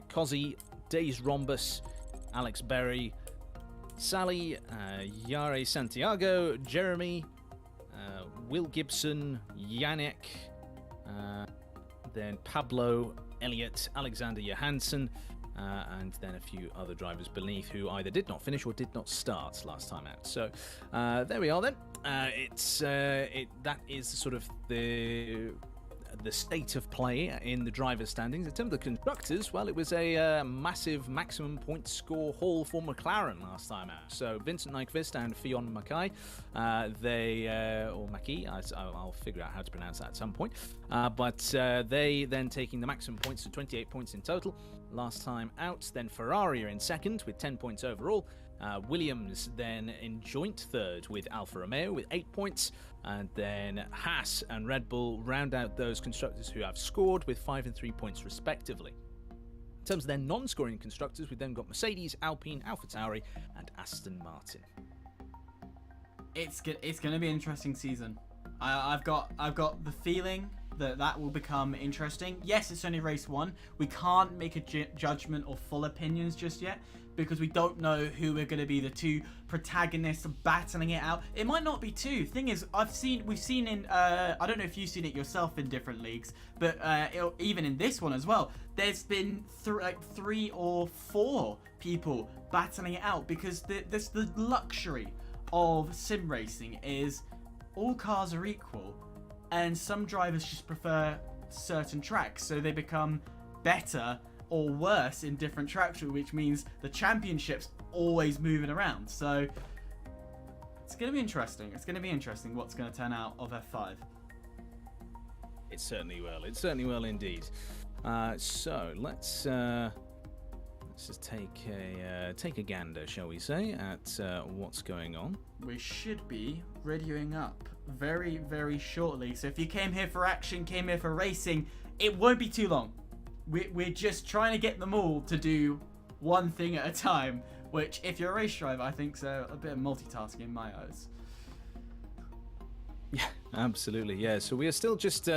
Kozzy, Days Rhombus, Alex Berry, Sally, Yare Santiago, Jeremy, Will Gibson, Yannick, then Pablo, Elliot, Alexander Johansson, and then a few other drivers beneath who either did not finish or did not start last time out. So there we are then. That is sort of the state of play in the drivers' standings. In terms of the constructors, well, it was a massive maximum point score haul for McLaren last time out. So Vincent Nyquist and Fionn McKay, or Mackie, I'll figure out how to pronounce that at some point. But they then taking the maximum points to 28 points in total last time out. Then Ferrari are in second with 10 points overall. Williams then in joint third with Alfa Romeo with 8 points, and then Haas and Red Bull round out those constructors who have scored with 5 and 3 points respectively. In terms of their non-scoring constructors, we've then got Mercedes, Alpine, AlphaTauri, and Aston Martin. It's going to be an interesting season. I've got the feeling that will become interesting. Yes, it's only race one. We can't make a judgment or full opinions just yet, because we don't know who are going to be the two protagonists battling it out. It might not be two. Thing is, we've seen in, I don't know if you've seen it yourself in different leagues, but even in this one as well, there's been 3 or 4 people battling it out, because there's the luxury of sim racing is all cars are equal, and some drivers just prefer certain tracks, so they become better or worse in different tracks, which means the championship's always moving around. So it's going to be interesting. It's going to be interesting what's going to turn out of F5. It certainly will. It certainly will indeed. So let's just take a gander, shall we say, at what's going on. We should be radioing up very, very shortly. So if you came here for action, came here for racing, it won't be too long. We're just trying to get them all to do one thing at a time, which, if you're a race driver, I think so a bit of multitasking in my eyes. Yeah, absolutely. Yeah. So we are still just,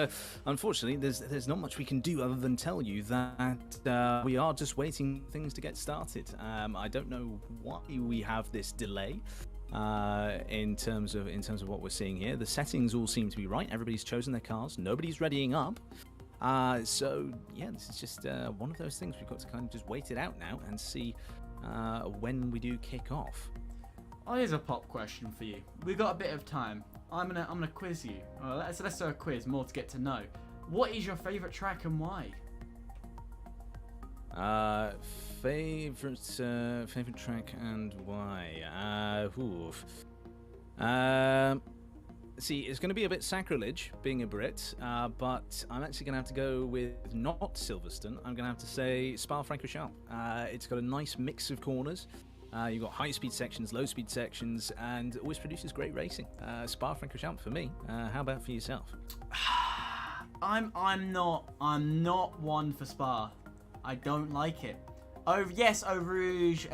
unfortunately, there's not much we can do other than tell you that we are just waiting for things to get started. I don't know why we have this delay in terms of what we're seeing here. The settings all seem to be right. Everybody's chosen their cars. Nobody's readying up. So yeah, this is just one of those things. We've got to kind of just wait it out now and see when we do kick off. Oh, here's a pop question for you. We've got a bit of time. I'm gonna quiz you. Let's do a quiz, more to get to know. What is your favourite track and why? Favorite track and why? See, it's going to be a bit sacrilege being a Brit, but I'm actually going to have to go with not Silverstone. I'm going to have to say Spa-Francorchamps. It's got a nice mix of corners. You've got high-speed sections, low-speed sections, and always produces great racing. Spa-Francorchamps for me. How about for yourself? I'm not one for Spa. I don't like it. Yes, Eau Rouge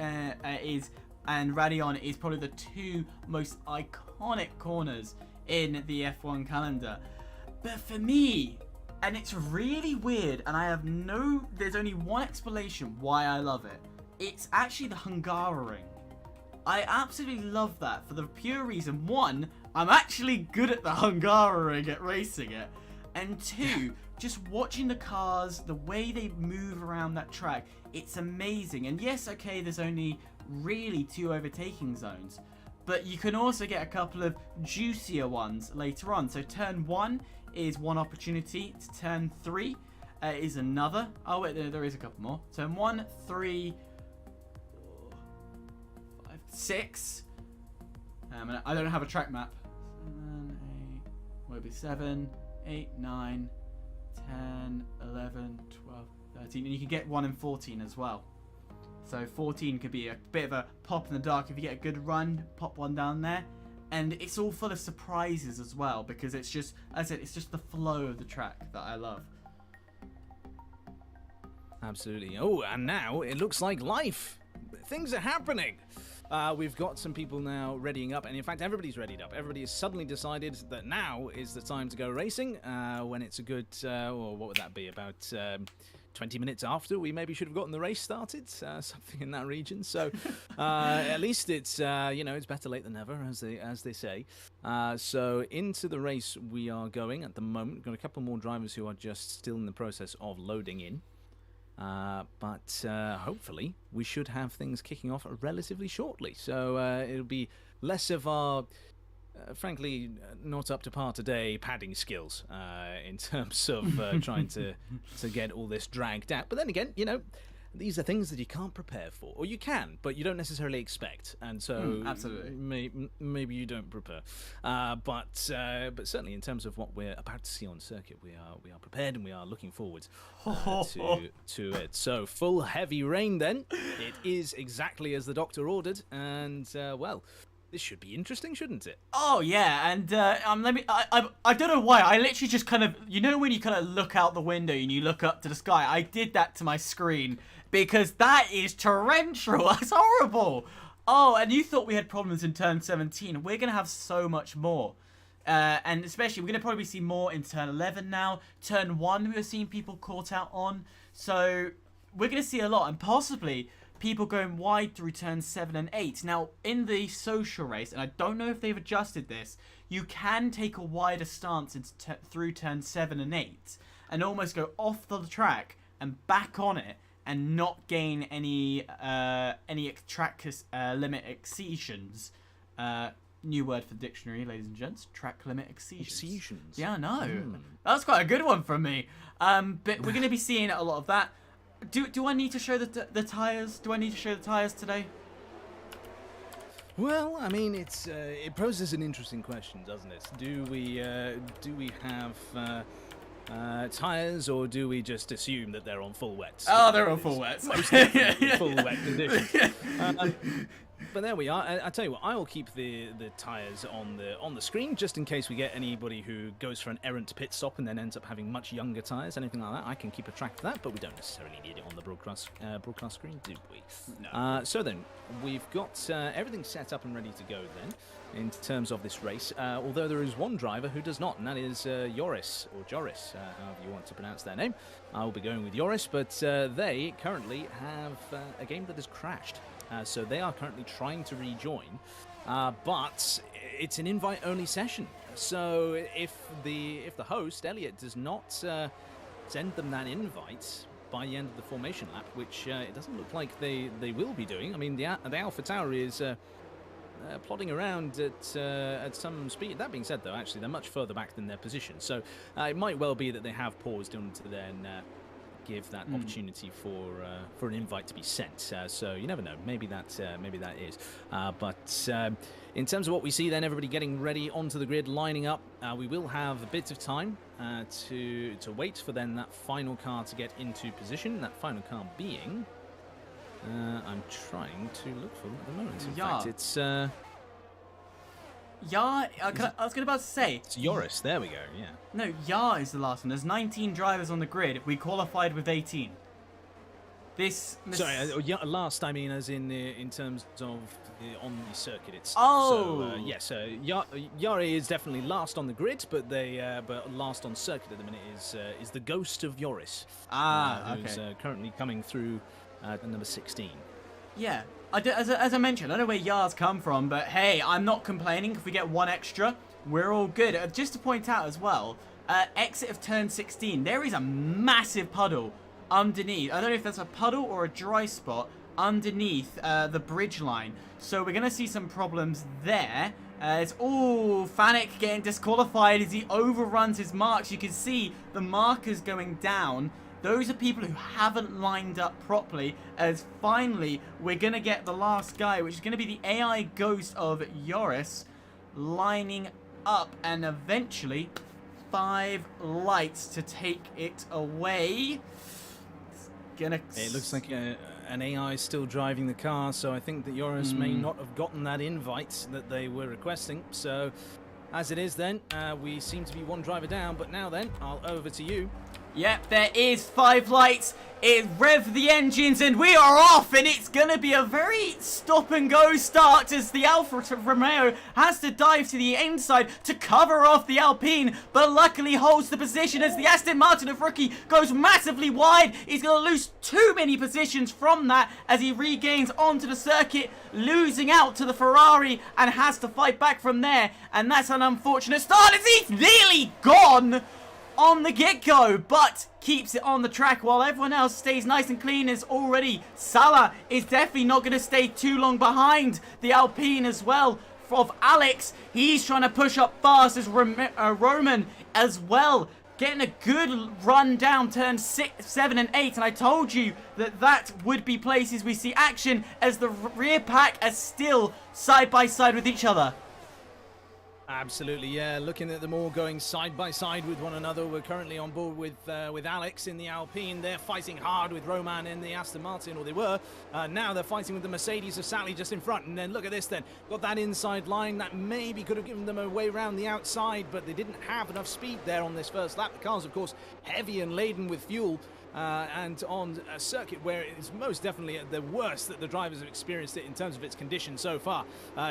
is and Radion is probably the two most iconic corners in the F1 calendar. But for me, and it's really weird, and there's only one explanation why I love it. It's actually the Hungaroring. I absolutely love that for the pure reason, one, I'm actually good at the Hungaroring at racing it, and two, just watching the cars, the way they move around that track, it's amazing. And yes, okay, there's only really 2 overtaking zones, but you can also get a couple of juicier ones later on. So turn 1 is one opportunity, to turn 3 is another. Oh wait, there is a couple more. Turn 1, 3, 5, 6. I don't have a track map. 7, 8, what would be 7, 8, 9, 10, 11, 12, 13, and you can get 1 and 14 as well. So 14 could be a bit of a pop in the dark if you get a good run, pop one down there. And it's all full of surprises as well, because it's just, as I said, it's just the flow of the track that I love. Absolutely. Oh, and now it looks like life. Things are happening. We've got some people now readying up, and in fact, everybody's readied up. Everybody has suddenly decided that now is the time to go racing, when it's a good, or what would that be, about 20 minutes after we maybe should have gotten the race started, something in that region. So at least it's, it's better late than never, as they say. So into the race we are going at the moment. We've got a couple more drivers who are just still in the process of loading in. But hopefully we should have things kicking off relatively shortly. So it'll be less of our, frankly, not up to par today padding skills in terms of trying to get all this dragged out. But then again, these are things that you can't prepare for, or you can, but you don't necessarily expect, and so absolutely, maybe you don't prepare. But certainly in terms of what we're about to see on circuit, we are prepared and we are looking forward to it. So full heavy rain. Then it is exactly as the doctor ordered, and well. This should be interesting, shouldn't it? Oh yeah, and I don't know why. I literally just kind of, when you kind of look out the window and you look up to the sky. I did that to my screen because that is torrential. That's horrible. Oh, and you thought we had problems in turn 17. We're gonna have so much more, and especially we're gonna probably see more in turn 11 now. Turn 1, we were seeing people caught out on. So we're gonna see a lot, and possibly people going wide through turns 7 and 8. Now, in the social race, and I don't know if they've adjusted this, you can take a wider stance through turns 7 and 8 and almost go off the track and back on it and not gain any track limit excesions. New word for the dictionary, ladies and gents. Track limit excesions. Yeah, I know. That's quite a good one from me. But we're going to be seeing a lot of that. Do I need to show the tyres? Do I need to show the tyres today? Well, I mean, it poses an interesting question, doesn't it? Do we have tyres, or do we just assume that they're on full wets? Oh, they're on full wets. Most definitely full wet conditions. But there we are. I tell you what, I'll keep the tyres on the screen just in case we get anybody who goes for an errant pit stop and then ends up having much younger tyres, anything like that. I can keep a track of that, but we don't necessarily need it on the broadcast screen, do we? No. So then, we've got everything set up and ready to go then in terms of this race, although there is one driver who does not, and that is Joris, however you want to pronounce their name. I'll be going with Joris, but they currently have a game that has crashed. So they are currently trying to rejoin, but it's an invite-only session. So if the host, Elliot, does not send them that invite by the end of the formation lap, which it doesn't look like they will be doing. I mean, the Alpha Tower is plodding around at some speed. That being said, though, actually they're much further back than their position. So it might well be that they have paused on to then give that opportunity for an invite to be sent. So you never know. Maybe that is. But in terms of what we see, then everybody getting ready onto the grid, lining up. We will have a bit of time to wait for then that final car to get into position. That final car being, I'm trying to look for them at the moment. In fact, it's. I was about to say. It's Joris. There we go. Yeah. No, is the last one. There's 19 drivers on the grid. We qualified with 18. This... Sorry, last, I mean, as in terms of on the circuit itself. Oh! So, yes, Yari is definitely last on the grid, but but last on circuit at the minute is the ghost of Joris. Who's currently coming through at number 16. Yeah, as I mentioned, I don't know where Yar's come from, but hey, I'm not complaining. If we get one extra, we're all good. Just to point out as well, exit of turn 16, there is a massive puddle underneath. I don't know if that's a puddle or a dry spot underneath the bridge line. So we're going to see some problems there. It's Fanic getting disqualified as he overruns his marks. You can see the markers going down. Those are people who haven't lined up properly, as finally we're going to get the last guy, which is going to be the AI ghost of Joris, lining up, and eventually 5 lights to take it away. It looks like an AI is still driving the car, so I think that Joris may not have gotten that invite that they were requesting. So, as it is then, we seem to be one driver down, but now then, I'll over to you. Yep, there is 5 lights. It rev the engines and we are off, and it's going to be a very stop and go start as the Alfa Romeo has to dive to the inside to cover off the Alpine, but luckily holds the position as the Aston Martin of Rookie goes massively wide. He's going to lose too many positions from that as he regains onto the circuit, losing out to the Ferrari, and has to fight back from there. And that's an unfortunate start as he's nearly gone on the get-go, but keeps it on the track while everyone else stays nice and clean. As already Salah is definitely not going to stay too long behind the Alpine as well of Alex. He's trying to push up fast as Roman as well, getting a good run down turn 6, 7 and 8, and I told you that would be places we see action as the rear pack are still side by side with each other. Absolutely, yeah. Looking at them all going side by side with one another. We're currently on board with Alex in the Alpine. They're fighting hard with Roman in the Aston Martin, or they were. Now they're fighting with the Mercedes of Sally just in front. And then look at this then. Got that inside line. That maybe could have given them a way around the outside, but they didn't have enough speed there on this first lap. The car's, of course, heavy and laden with fuel. And on a circuit where it is most definitely the worst that the drivers have experienced it in terms of its condition so far.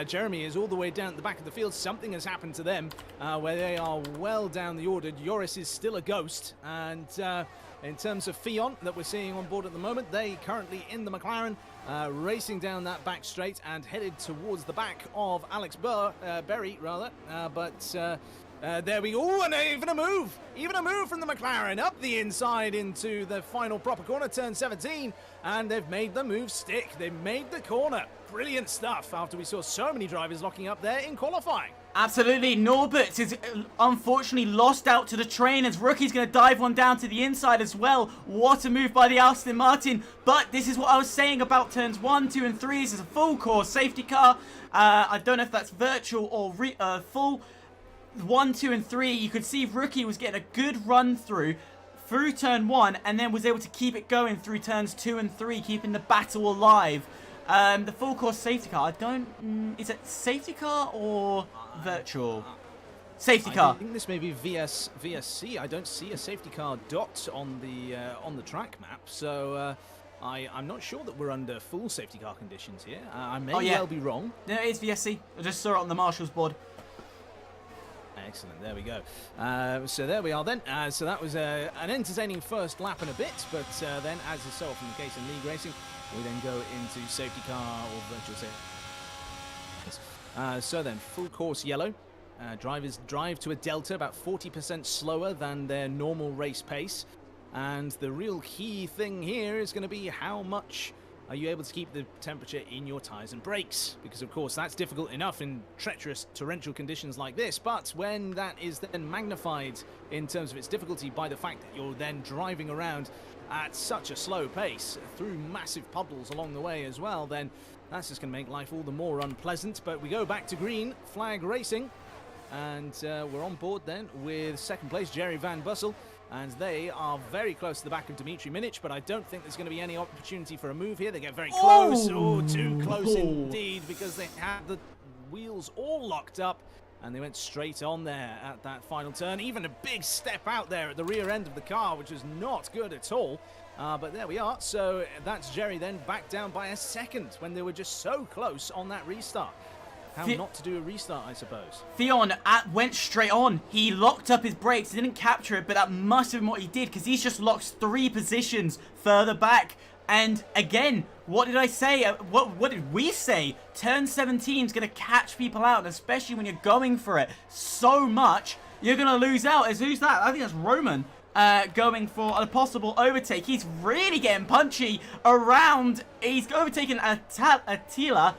Jeremy is all the way down at the back of the field. Something has happened to them where they are well down the order. Joris is still a ghost. And in terms of Fion that we're seeing on board at the moment, they currently in the McLaren, racing down that back straight and headed towards the back of Alex Berry, rather. There we go, and even a move from the McLaren up the inside into the final proper corner, turn 17, and they've made the move stick. They've made the corner. Brilliant stuff after we saw so many drivers locking up there in qualifying. Absolutely, Norbert is unfortunately lost out to the train as Rookie's going to dive one down to the inside as well. What a move by the Aston Martin, but this is what I was saying about turns 1, 2 and 3. This is a full course safety car. I don't know if that's virtual or full. 1, 2 and 3, you could see Rookie was getting a good run through turn 1 and then was able to keep it going through turns 2 and 3, keeping the battle alive. The full course safety car, is it safety car or virtual? Safety car. I think this may be VSC. I don't see a safety car dot on the track map, so I'm not sure that we're under full safety car conditions here. I may well be wrong. No, it is VSC. I just saw it on the marshal's board. Excellent, there we go. So there we are then. So that was an entertaining first lap and a bit, but then, as is so often the case in league racing, we then go into safety car or virtual safety. So then, full course yellow. Drivers drive to a delta about 40% slower than their normal race pace. And the real key thing here is going to be how much are you able to keep the temperature in your tyres and brakes? Because, of course, that's difficult enough in treacherous torrential conditions like this. But when that is then magnified in terms of its difficulty by the fact that you're then driving around at such a slow pace through massive puddles along the way as well, then that's just going to make life all the more unpleasant. But we go back to green, flag racing. And we're on board then with second place, Jerry Van Bussel. And they are very close to the back of Dimitri Minic, but I don't think there's going to be any opportunity for a move here. They get very close. Oh, too close indeed, because they had the wheels all locked up, and they went straight on there at that final turn. Even a big step out there at the rear end of the car, which is not good at all. But there we are. So that's Jerry then back down by a second when they were just so close on that restart. How not to do a restart, I suppose. Theon went straight on. He locked up his brakes. He didn't capture it, but that must have been what he did because he's just locked 3 positions further back. And again, what did I say? What did we say? Turn 17 is going to catch people out, and especially when you're going for it so much, you're going to lose out. Who's that? I think that's Roman. Going for a possible overtake. He's really getting punchy around. He's overtaken Attila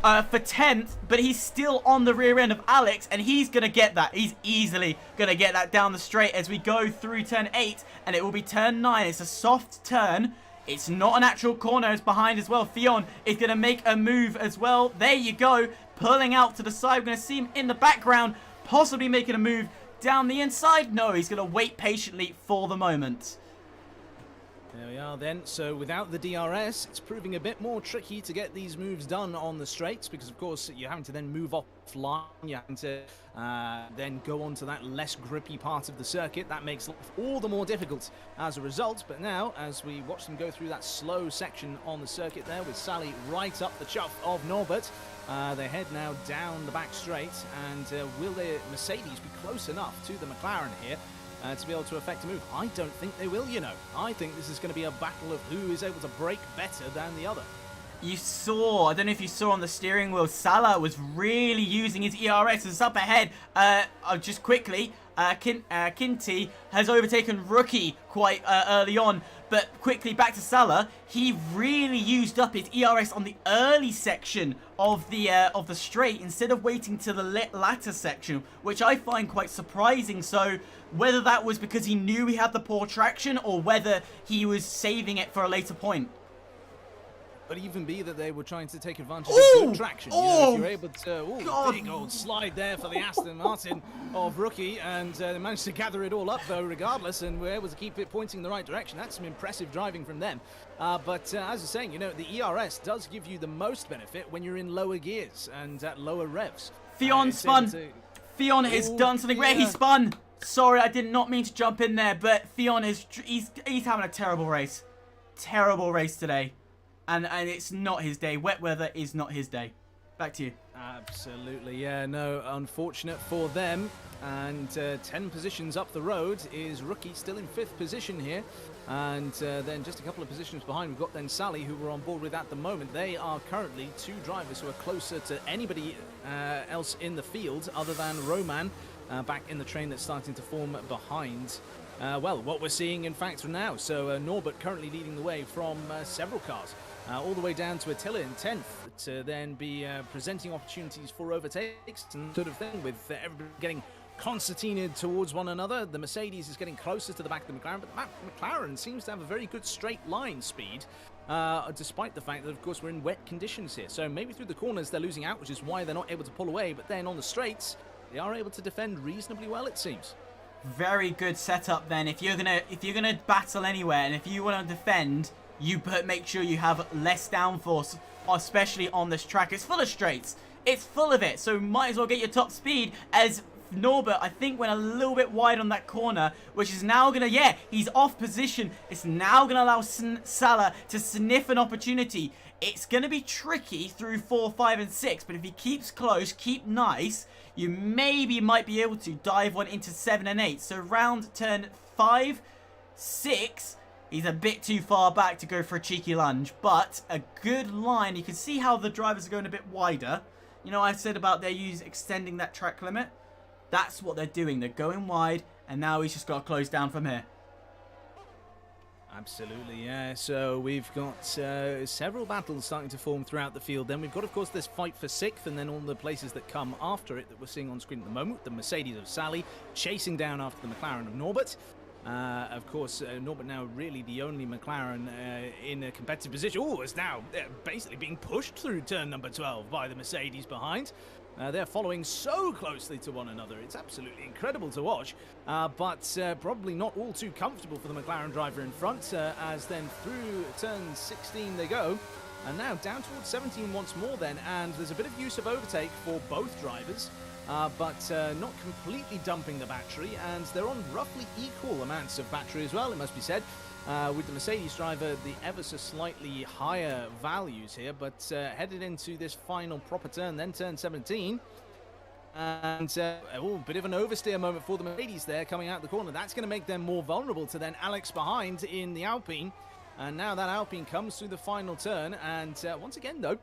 for 10th, but he's still on the rear end of Alex, and he's going to get that. He's easily going to get that down the straight as we go through turn 8, and it will be turn 9. It's a soft turn. It's not an actual corner. It's behind as well. Theon is going to make a move as well. There you go. Pulling out to the side. We're going to see him in the background, possibly making a move down the inside. No, he's going to wait patiently for the moment. There we are then. So without the DRS, it's proving a bit more tricky to get these moves done on the straights because, of course, you're having to then move offline. You're having to then go on to that less grippy part of the circuit. That makes life all the more difficult as a result. But now, as we watch them go through that slow section on the circuit there with Sally right up the chuff of Norbert, they head now down the back straight. And will the Mercedes be close enough to the McLaren here to be able to affect a move? I don't think they will, you know. I think this is going to be a battle of who is able to brake better than the other. You saw, I don't know if you saw on the steering wheel, Salah was really using his ERS. It's up ahead. Just quickly, Kinty has overtaken Rookie quite early on. But quickly back to Salah, he really used up his ERS on the early section of the straight instead of waiting to the latter section, which I find quite surprising. So whether that was because he knew he had the poor traction or whether he was saving it for a later point. But even be that they were trying to take advantage Ooh! of good traction. You know, if you're able to, big old slide there for the Aston Martin of Rookie, and they managed to gather it all up though regardless, and were able to keep it pointing in the right direction. That's some impressive driving from them. But as I was saying, you know, the ERS does give you the most benefit when you're in lower gears and at lower revs. Theon spun. Theon has done something rare. He spun. Sorry, I did not mean to jump in there, but Theon is he's having a terrible race. Terrible race today. And it's not his day. Wet weather is not his day. Back to you. Absolutely, yeah. No, unfortunate for them. And 10 positions up the road is Rookie still in 5th position here. And then just a couple of positions behind, we've got then Sally, who we're on board with at the moment. They are currently 2 drivers who are closer to anybody else in the field other than Roman back in the train that's starting to form behind. Well, what we're seeing, in fact, now. So Norbert currently leading the way from several cars. All the way down to Attila in 10th to then be presenting opportunities for overtakes and sort of thing, with everybody getting concertinaed towards one another. The Mercedes is getting closer to the back of the McLaren, but the McLaren seems to have a very good straight line speed, despite the fact that, of course, we're in wet conditions here. So maybe through the corners they're losing out, which is why they're not able to pull away, but then on the straights they are able to defend reasonably well, it seems. Very good setup then. If you're gonna battle anywhere and if you want to defend, you make sure you have less downforce, especially on this track. It's full of straights. It's full of it. So might as well get your top speed, as Norbert, I think, went a little bit wide on that corner, which is now going to, he's off position. It's now going to allow Salah to sniff an opportunity. It's going to be tricky through 4, 5, and 6, but if he keeps close, keep nice, you maybe might be able to dive one into 7 and 8. So round turn 5, 6... he's a bit too far back to go for a cheeky lunge, but a good line. You can see how the drivers are going a bit wider. You know, I said about their extending that track limit. That's what they're doing. They're going wide, and now he's just got to close down from here. Absolutely, yeah. So we've got several battles starting to form throughout the field. Then we've got, of course, this fight for 6th, and then all the places that come after it that we're seeing on screen at the moment. The Mercedes of Sally chasing down after the McLaren of Norbert. Of course, Norbert now really the only McLaren in a competitive position. Oh, is now basically being pushed through turn number 12 by the Mercedes behind. They're following so closely to one another. It's absolutely incredible to watch, but probably not all too comfortable for the McLaren driver in front, as then through turn 16 they go. And now down towards 17 once more then, and there's a bit of use of overtake for both drivers. But not completely dumping the battery, and they're on roughly equal amounts of battery as well, it must be said. with the Mercedes driver, the ever so slightly higher values here, but headed into this final proper turn, then turn 17. And a bit of an oversteer moment for the Mercedes there coming out the corner. That's going to make them more vulnerable to then Alex behind in the Alpine. And now that Alpine comes through the final turn. And once again, though,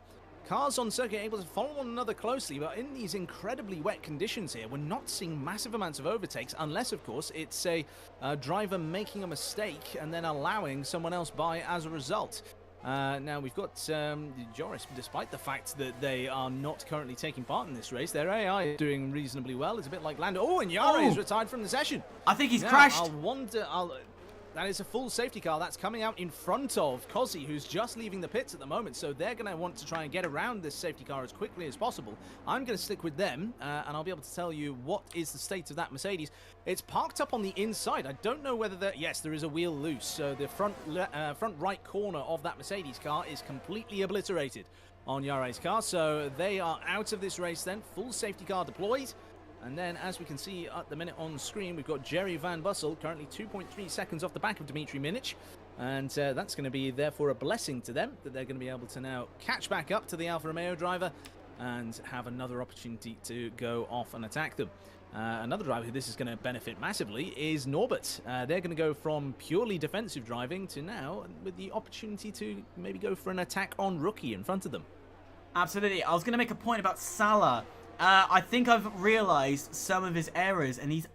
cars on circuit able to follow one another closely. But in these incredibly wet conditions here, we're not seeing massive amounts of overtakes. Unless, of course, it's a driver making a mistake and then allowing someone else by as a result. Now we've got Joris, despite the fact that they are not currently taking part in this race, their AI is doing reasonably well. It's a bit like Lando. Oh, and Yara is retired from the session. I think he's crashed. That is a full safety car that's coming out in front of Kozzy, who's just leaving the pits at the moment. So they're going to want to try and get around this safety car as quickly as possible. I'm going to stick with them, and I'll be able to tell you what is the state of that Mercedes. It's parked up on the inside. I don't know whether yes, there is a wheel loose. So the front right corner of that Mercedes car is completely obliterated on Yare's car. So they are out of this race then. Full safety car deployed. And then, as we can see at the minute on screen, we've got Jerry Van Bussel, currently 2.3 seconds off the back of Dmitry Minich. And that's going to be, therefore, a blessing to them, that they're going to be able to now catch back up to the Alfa Romeo driver and have another opportunity to go off and attack them. Another driver who this is going to benefit massively is Norbert. They're going to go from purely defensive driving to now with the opportunity to maybe go for an attack on Rookie in front of them. Absolutely. I was going to make a point about Salah. I think I've realised some of his errors, and he's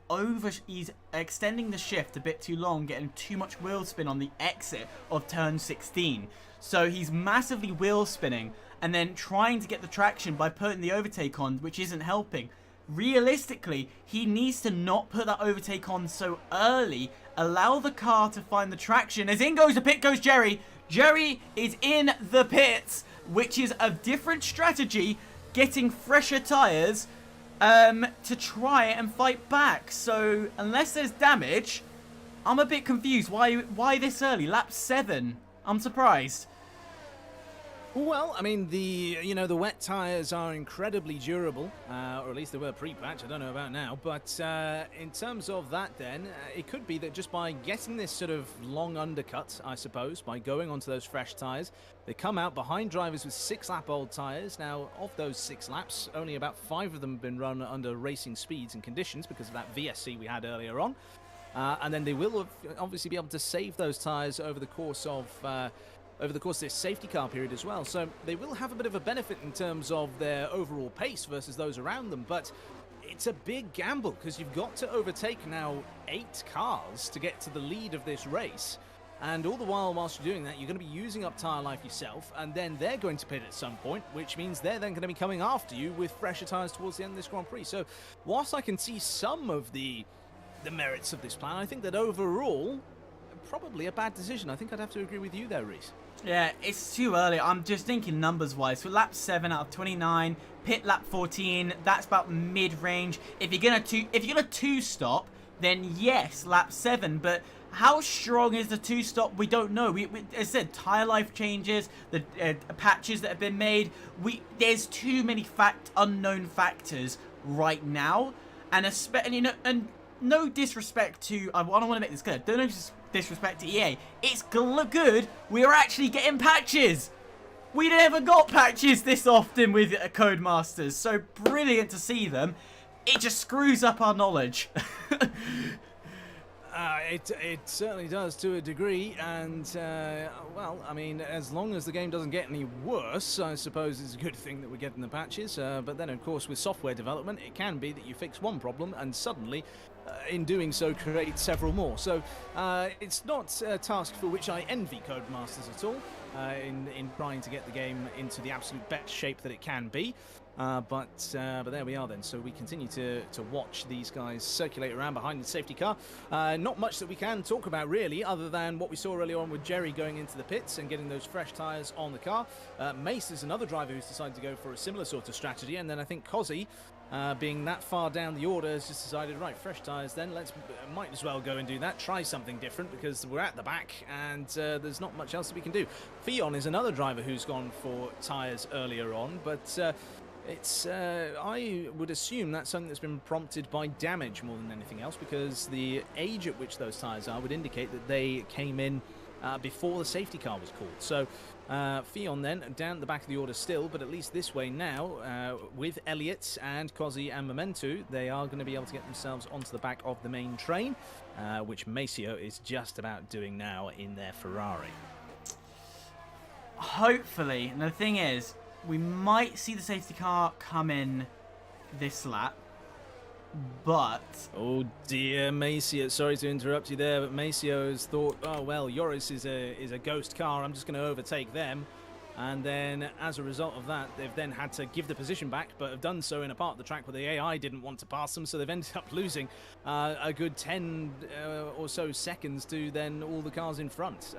extending the shift a bit too long, getting too much wheel spin on the exit of turn 16. So he's massively wheel spinning and then trying to get the traction by putting the overtake on, which isn't helping. Realistically, he needs to not put that overtake on so early, allow the car to find the traction. As in goes the pit goes Jerry. Jerry is in the pits, which is a different strategy, getting fresher tyres to try and fight back. So unless there's damage, I'm a bit confused. Why this early? Lap 7. I'm surprised. Well, I mean, the wet tyres are incredibly durable, or at least they were pre-patch. I don't know about now, but in terms of that, then it could be that just by getting this sort of long undercut, I suppose, by going onto those fresh tyres, they come out behind drivers with 6-lap-old tyres. Now, of those 6 laps, only about 5 of them have been run under racing speeds and conditions because of that VSC we had earlier on, and then they will obviously be able to save those tyres over the course of this safety car period as well. So they will have a bit of a benefit in terms of their overall pace versus those around them, but it's a big gamble because you've got to overtake now 8 cars to get to the lead of this race. And all the while, whilst you're doing that, you're going to be using up tyre life yourself, and then they're going to pit at some point, which means they're then going to be coming after you with fresher tyres towards the end of this Grand Prix. So whilst I can see some of the merits of this plan, I think that overall, probably a bad decision. I think I'd have to agree with you there, Reese. Yeah, it's too early. I'm just thinking numbers-wise. So lap 7 out of 29, pit lap 14. That's about mid-range. If you're gonna two-stop, then yes, lap 7. But how strong is the two-stop? We don't know. As I said, tire life changes, the patches that have been made. There's too many unknown factors right now, and no disrespect to. I don't want to make this clear. Don't disrespect to EA. It's good we're actually getting patches. We never got patches this often with Codemasters, so brilliant to see them. It just screws up our knowledge. It certainly does to a degree, and well, I mean, as long as the game doesn't get any worse, I suppose it's a good thing that we're getting the patches. But then, of course, with software development, it can be that you fix one problem and suddenly, in doing so, create several more. So it's not a task for which I envy Codemasters at all, in trying to get the game into the absolute best shape that it can be. But there we are then. So we continue to watch these guys circulate around behind the safety car. Not much that we can talk about really, other than what we saw earlier on with Jerry going into the pits and getting those fresh tyres on the car. Mace is another driver who's decided to go for a similar sort of strategy, and then I think Kozzy, being that far down the order, has just decided, right, fresh tyres then, might as well go and do that, try something different, because we're at the back and there's not much else that we can do. Fion is another driver who's gone for tyres earlier on, but I would assume that's something that's been prompted by damage more than anything else, because the age at which those tyres are would indicate that they came in before the safety car was called. So Fionn then down at the back of the order still, but at least this way now with Elliott and Cozzy and Momentu, they are going to be able to get themselves onto the back of the main train, which Maceo is just about doing now in their Ferrari. Hopefully, and the thing is, we might see the safety car come in this lap, but... Oh dear, Maceo, sorry to interrupt you there, but Maceo has thought, oh well, Joris is a ghost car, I'm just going to overtake them. And then, as a result of that, they've then had to give the position back, but have done so in a part of the track where the AI didn't want to pass them, so they've ended up losing a good 10 or so seconds to then all the cars in front.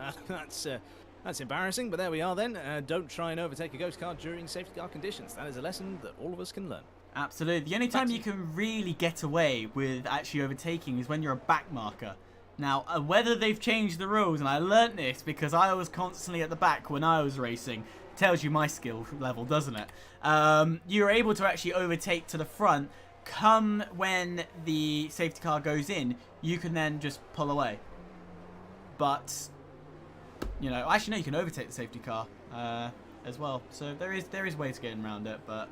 That's embarrassing, but there we are then. Don't try and overtake a ghost car during safety car conditions. That is a lesson that all of us can learn. Absolutely. The only time you can really get away with actually overtaking is when you're a back marker. Now, whether they've changed the rules, and I learnt this because I was constantly at the back when I was racing, tells you my skill level, doesn't it? You're able to actually overtake to the front. Come when the safety car goes in, you can then just pull away. But, you know, actually no, you can overtake the safety car as well. So there is ways of getting around it, but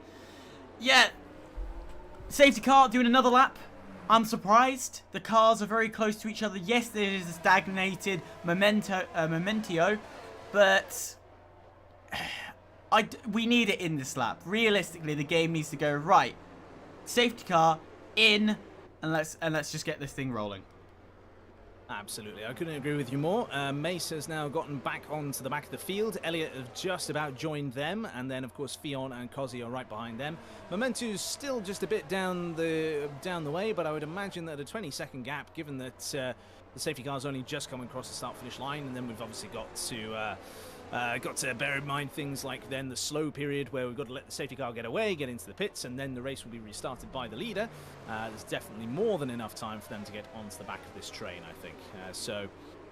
yeah. Safety car doing another lap. I'm surprised. The cars are very close to each other. Yes, there is a stagnated momentio, but we need it in this lap. Realistically, the game needs to go right. Safety car in, and let's just get this thing rolling. Absolutely, I couldn't agree with you more. Mace has now gotten back onto the back of the field. Elliott has just about joined them, and then of course Fionn and Cozzy are right behind them. Momentu's still just a bit down the way, but I would imagine that a 20-second gap, given that the safety car's only just come across the start-finish line, and then we've obviously got to bear in mind things like then the slow period where we've got to let the safety car get away, get into the pits, and then the race will be restarted by the leader. There's definitely more than enough time for them to get onto the back of this train, I think.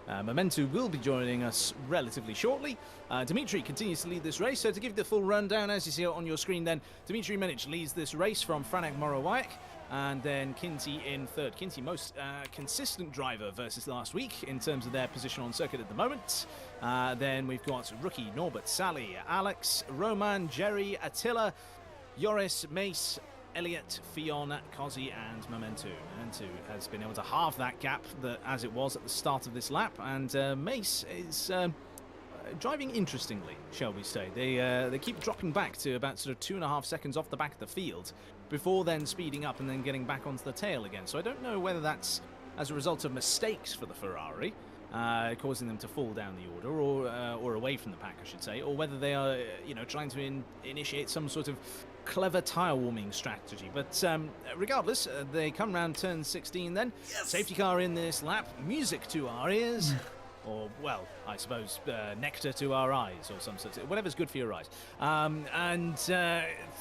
Momentu will be joining us relatively shortly. Dimitri continues to lead this race, so to give the full rundown, as you see on your screen then, Dimitri Menic leads this race from Franek Morowayak, and then Kinsey in third. Kinsey, most consistent driver versus last week in terms of their position on circuit at the moment. Then we've got rookie Norbert, Sally, Alex, Roman, Jerry, Attila, Joris, Mace, Elliott, Fionn, Cozzy, and Momentu. Momentu has been able to halve that gap as it was at the start of this lap, and Mace is driving interestingly, shall we say. They keep dropping back to about sort of 2.5 seconds off the back of the field before then speeding up and then getting back onto the tail again. So I don't know whether that's as a result of mistakes for the Ferrari, causing them to fall down the order, or away from the pack, I should say, or whether they are, trying to initiate some sort of clever tyre warming strategy. But regardless, they come round turn 16 then. Yes. Safety car in this lap, music to our ears. Or, well, I suppose nectar to our eyes, or some sort of, whatever's good for your eyes.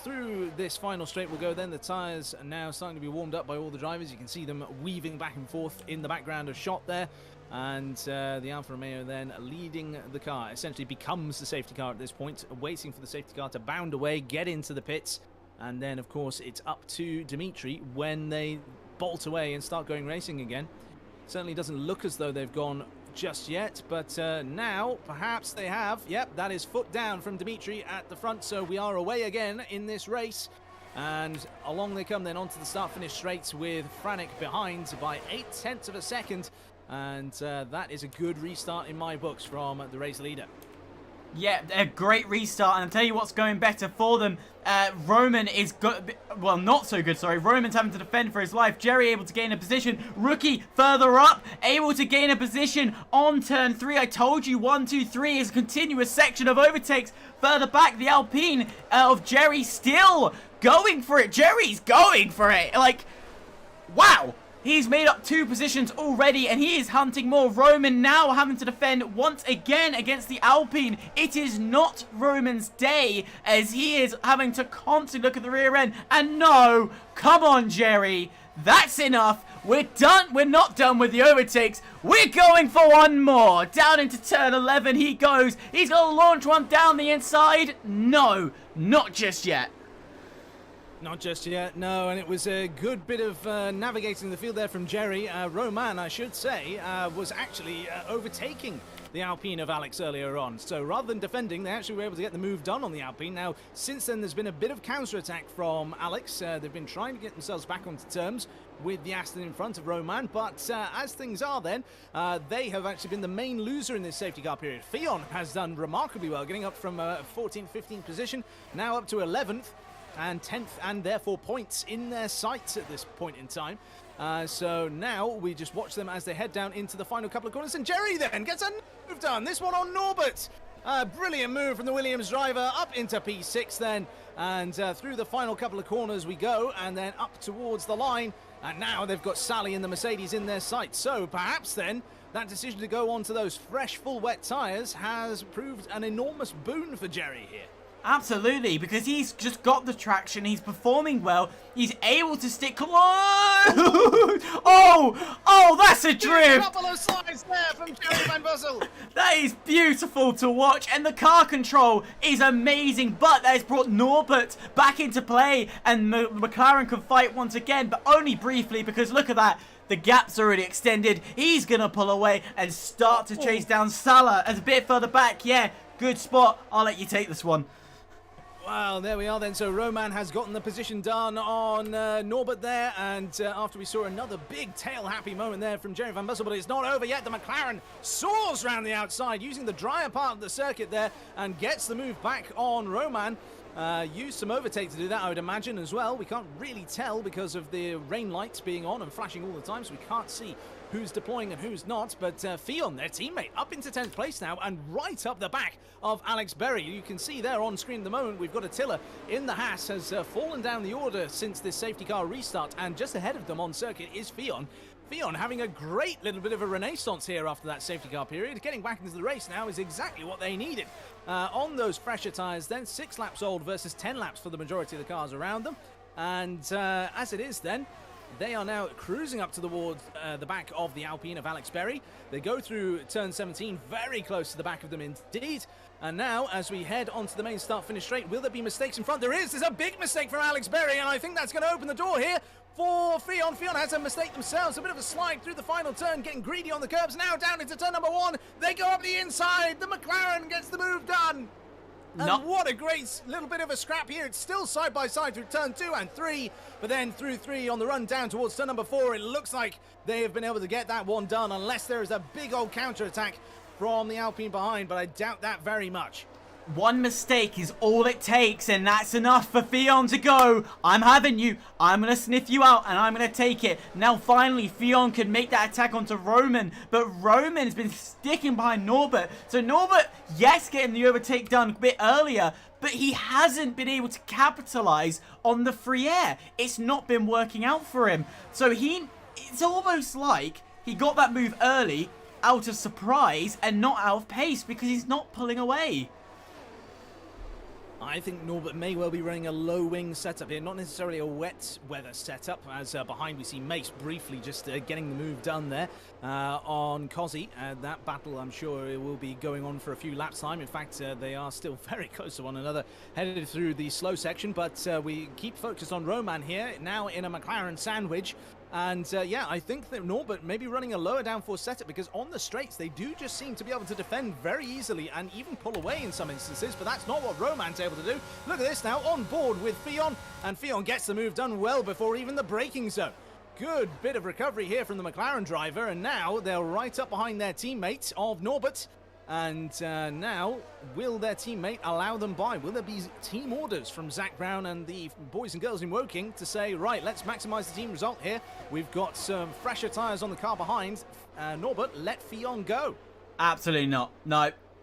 Through this final straight we'll go then. The tyres are now starting to be warmed up by all the drivers. You can see them weaving back and forth in the background of shot there. And the Alfa Romeo then leading the car, essentially becomes the safety car at this point, waiting for the safety car to bound away, get into the pits. And then, of course, it's up to Dimitri when they bolt away and start going racing again. Certainly doesn't look as though they've gone just yet, but now perhaps they have. Yep, that is foot down from Dimitri at the front, so we are away again in this race. And along they come then onto the start-finish straights with Franek behind by 0.8 of a second. And that is a good restart in my books from the race leader. Yeah, a great restart, and I'll tell you what's going better for them. Roman is good, well, not so good, sorry. Roman's having to defend for his life. Jerry able to gain a position. Rookie further up, able to gain a position on turn 3. I told you 1, 2, 3 is a continuous section of overtakes. Further back, the Alpine of Jerry still going for it. Jerry's going for it. Like, wow. He's made up 2 positions already, and he is hunting more. Roman now having to defend once again against the Alpine. It is not Roman's day, as he is having to constantly look at the rear end. And no, come on, Jerry. That's enough. We're done. We're not done with the overtakes. We're going for one more. Down into turn 11 he goes. He's going to launch one down the inside. No, not just yet. Not just yet, no, and it was a good bit of navigating the field there from Jerry. Roman, I should say, was actually overtaking the Alpine of Alex earlier on. So rather than defending, they actually were able to get the move done on the Alpine. Now, since then, there's been a bit of counter-attack from Alex. They've been trying to get themselves back onto terms with the Aston in front of Roman, but as things are then, they have actually been the main loser in this safety car period. Fion has done remarkably well, getting up from 14th, 15th position, now up to 11th and 10th, and therefore points in their sights at this point in time. So now we just watch them as they head down into the final couple of corners, and Jerry then gets a move done, this one on Norbert. Brilliant move from the Williams driver up into P6 then, and through the final couple of corners we go, and then up towards the line, and now they've got Sally and the Mercedes in their sights. So perhaps then that decision to go on to those fresh full wet tyres has proved an enormous boon for Jerry here. Absolutely, because he's just got the traction, he's performing well, he's able to stick. Come on! oh, that's a drift! A couple of slides there from Jerry Van Bussel. That is beautiful to watch, and the car control is amazing, but that has brought Norbert back into play, and McLaren can fight once again, but only briefly, because look at that. The gap's already extended. He's going to pull away and start to chase down Salah as a bit further back. Yeah, good spot. I'll let you take this one. Well, there we are then. So Roman has gotten the position done on Norbert there, and after we saw another big tail-happy moment there from Jerry Van Bussel, but it's not over yet. The McLaren soars around the outside using the drier part of the circuit there and gets the move back on Roman. Used some overtake to do that, I would imagine, as well. We can't really tell because of the rain lights being on and flashing all the time, so we can't see who's deploying and who's not. But Fion, their teammate, up into 10th place now and right up the back of Alex Berry. You can see there on screen at the moment, we've got Attila in the Haas, has fallen down the order since this safety car restart, and just ahead of them on circuit is Fion. Fion having a great little bit of a renaissance here after that safety car period. Getting back into the race now is exactly what they needed. On those fresher tyres then, 6 laps old versus 10 laps for the majority of the cars around them. And as it is then, they are now cruising up towards the back of the Alpine of Alex Berry. They go through turn 17, very close to the back of them indeed. And now, as we head onto the main start-finish straight, will there be mistakes in front? There is! There's a big mistake from Alex Berry, and I think that's going to open the door here for Fion. Fion has a mistake themselves, a bit of a slide through the final turn, getting greedy on the curbs. Now down into turn number 1. They go up the inside. The McLaren gets the move done. And what a great little bit of a scrap here. It's still side by side through turn 2 and 3, but then through 3 on the run down towards turn number 4, it looks like they have been able to get that one done, unless there is a big old counter-attack from the Alpine behind, but I doubt that very much. One mistake is all it takes, and that's enough for Fion to go. I'm having you. I'm going to sniff you out, and I'm going to take it. Now, finally, Fion can make that attack onto Roman, but Roman's been sticking behind Norbert. So Norbert, yes, getting the overtake done a bit earlier, but he hasn't been able to capitalize on the free air. It's not been working out for him. So it's almost like he got that move early out of surprise and not out of pace because he's not pulling away. I think Norbert may well be running a low-wing setup here, not necessarily a wet weather setup, as behind we see Mace briefly just getting the move done there on Cozzy. That battle, I'm sure, will be going on for a few laps' time. In fact, they are still very close to one another, headed through the slow section, but we keep focused on Roman here, now in a McLaren sandwich. And yeah, I think that Norbert may be running a lower downforce setup because on the straights, they do just seem to be able to defend very easily and even pull away in some instances, but that's not what Roman's able to do. Look at this now, on board with Fion, and Fion gets the move done well before even the braking zone. Good bit of recovery here from the McLaren driver, and now they're right up behind their teammate of Norbert. And now, will their teammate allow them by? Will there be team orders from Zach Brown and the boys and girls in Woking to say, right, let's maximise the team result here. We've got some fresher tyres on the car behind. Norbert, let Fion go. Absolutely not.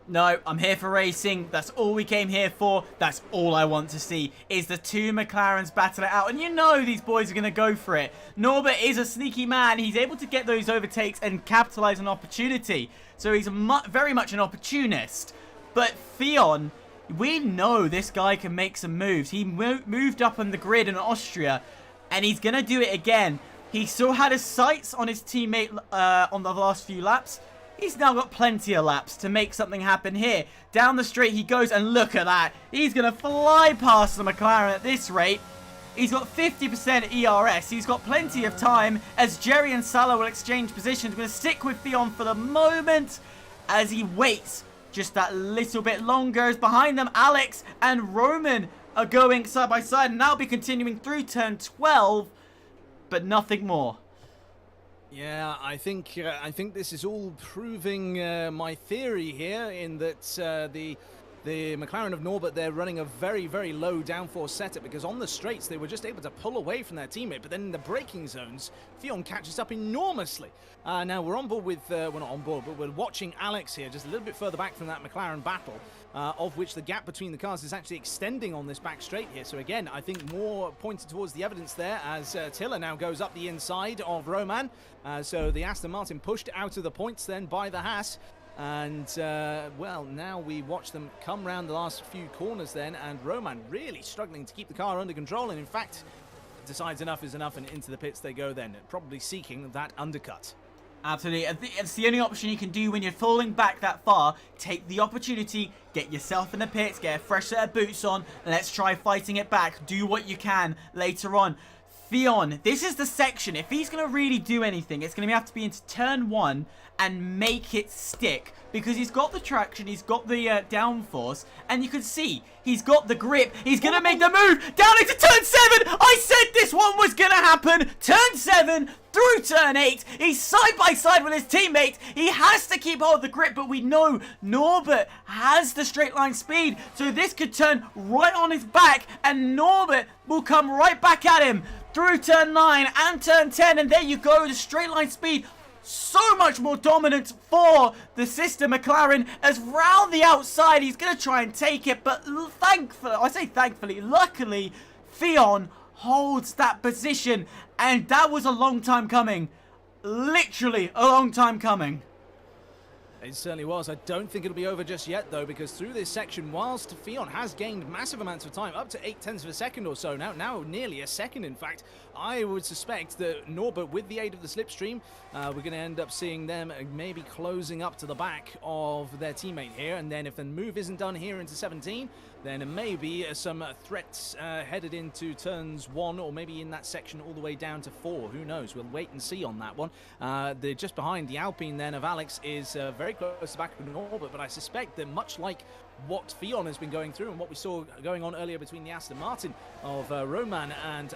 No, I'm here for racing. That's all we came here for. That's all I want to see is the two McLarens battle it out. And you know these boys are going to go for it. Norbert is a sneaky man. He's able to get those overtakes and capitalise on opportunity. So he's very much an opportunist. But Fion, we know this guy can make some moves. He moved up on the grid in Austria, and he's going to do it again. He still had his sights on his teammate on the last few laps. He's now got plenty of laps to make something happen here. Down the straight he goes, and look at that. He's going to fly past the McLaren at this rate. He's got 50% ERS. He's got plenty of time as Jerry and Salah will exchange positions. We're going to stick with Theon for the moment as he waits just that little bit longer. As behind them, Alex and Roman are going side by side, and that'll be continuing through turn 12, but nothing more. Yeah, I think this is all proving my theory here in that the McLaren of Norbert, they're running a very, very low downforce setup because on the straights they were just able to pull away from their teammate, but then in the braking zones, Theon catches up enormously. Now we're on board with, we're not on board, but we're watching Alex here just a little bit further back from that McLaren battle, of which the gap between the cars is actually extending on this back straight here. So again, I think more pointed towards the evidence there as Tiller now goes up the inside of Roman. So the Aston Martin pushed out of the points then by the Haas. And, well, now we watch them come round the last few corners then, and Roman really struggling to keep the car under control, and in fact, decides enough is enough, and into the pits they go then, probably seeking that undercut. Absolutely. It's the only option you can do when you're falling back that far. Take the opportunity, get yourself in the pits, get a fresh set of boots on, and let's try fighting it back. Do what you can later on. Theon, this is the section. If he's going to really do anything, it's going to have to be into turn 1 and make it stick. Because he's got the traction, he's got the downforce, and you can see he's got the grip. He's going to make the move down into turn 7. I said this one was going to happen. Turn 7 through turn 8. He's side by side with his teammate. He has to keep hold of the grip, but we know Norbert has the straight line speed. So this could turn right on his back, and Norbert will come right back at him through turn 9 and turn 10. And there you go, the straight line speed. So much more dominant for the sister McLaren as round the outside he's going to try and take it, but luckily Theon holds that position, and that was a long time coming. Literally a long time coming. It certainly was. I don't think it'll be over just yet, though, because through this section, whilst Theon has gained massive amounts of time, up to 0.8 of a second or so now nearly a second, in fact, I would suspect that Norbert, with the aid of the slipstream, we're going to end up seeing them maybe closing up to the back of their teammate here, and then if the move isn't done here into 17, then maybe some threats headed into turns 1, or maybe in that section all the way down to 4. Who knows? We'll wait and see on that one. Just behind the Alpine then of Alex is very close to the back of Norbert, but I suspect that much like what Theon has been going through and what we saw going on earlier between the Aston Martin of Roman and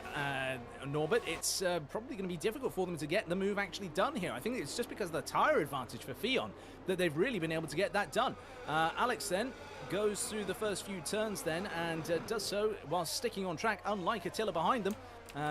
Norbert, it's probably going to be difficult for them to get the move actually done here. I think it's just because of the tyre advantage for Theon that they've really been able to get that done. Alex then goes through the first few turns then and does so while sticking on track, unlike Attila behind them,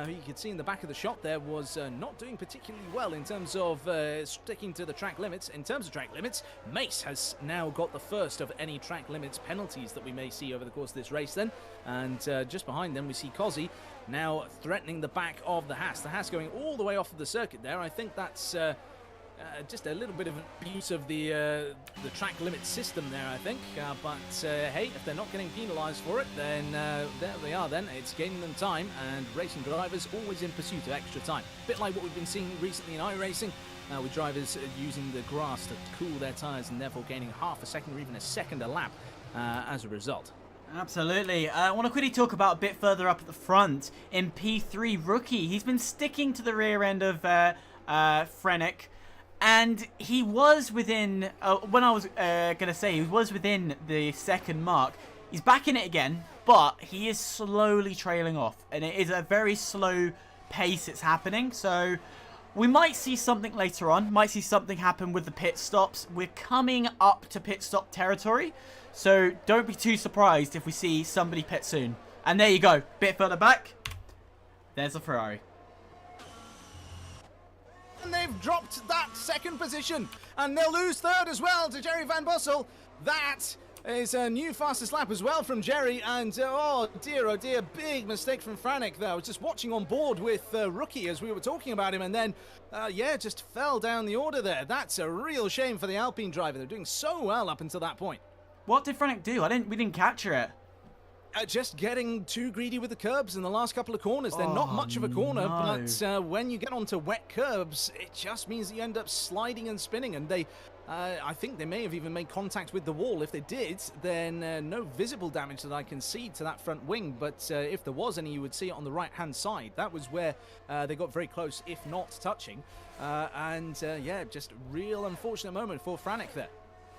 who you could see in the back of the shot there was not doing particularly well in terms of sticking to the track limits. In terms of track limits, Mace has now got the first of any track limits penalties that we may see over the course of this race then, and just behind them we see Cozzy now threatening the back of the Haas. The Haas going all the way off of the circuit there. I think that's just a little bit of abuse of the track limit system there, I think. But hey, if they're not getting penalised for it, then there they are then. It's gaining them time, and racing drivers always in pursuit of extra time. A bit like what we've been seeing recently in iRacing, with drivers using the grass to cool their tyres and therefore gaining half a second or even a second a lap as a result. Absolutely. I want to quickly talk about a bit further up at the front in P3 Rookie. He's been sticking to the rear end of Frennick. And he was within, when I was going to say, he was within the second mark. He's back in it again, but he is slowly trailing off. And it is a very slow pace it's happening. So we might see something later on. Might see something happen with the pit stops. We're coming up to pit stop territory. So don't be too surprised if we see somebody pit soon. And there you go. Bit further back. There's a Ferrari. And they've dropped that second position, and they'll lose third as well to Jerry Van Bussel. That is a new fastest lap as well from Jerry, and oh dear, big mistake from Franek there. I was just watching on board with Rookie as we were talking about him, and then yeah, just fell down the order there. That's a real shame for the Alpine driver. They're doing so well up until that point. What did Franek do? We didn't capture it. Just getting too greedy with the curbs in the last couple of corners. They're not much of a corner, no. but when you get onto wet curbs, it just means that you end up sliding and spinning. And they, I think they may have even made contact with the wall. If they did, then no visible damage that I can see to that front wing. But if there was any, you would see it on the right-hand side. That was where they got very close, if not touching. Yeah, just real unfortunate moment for Franek there.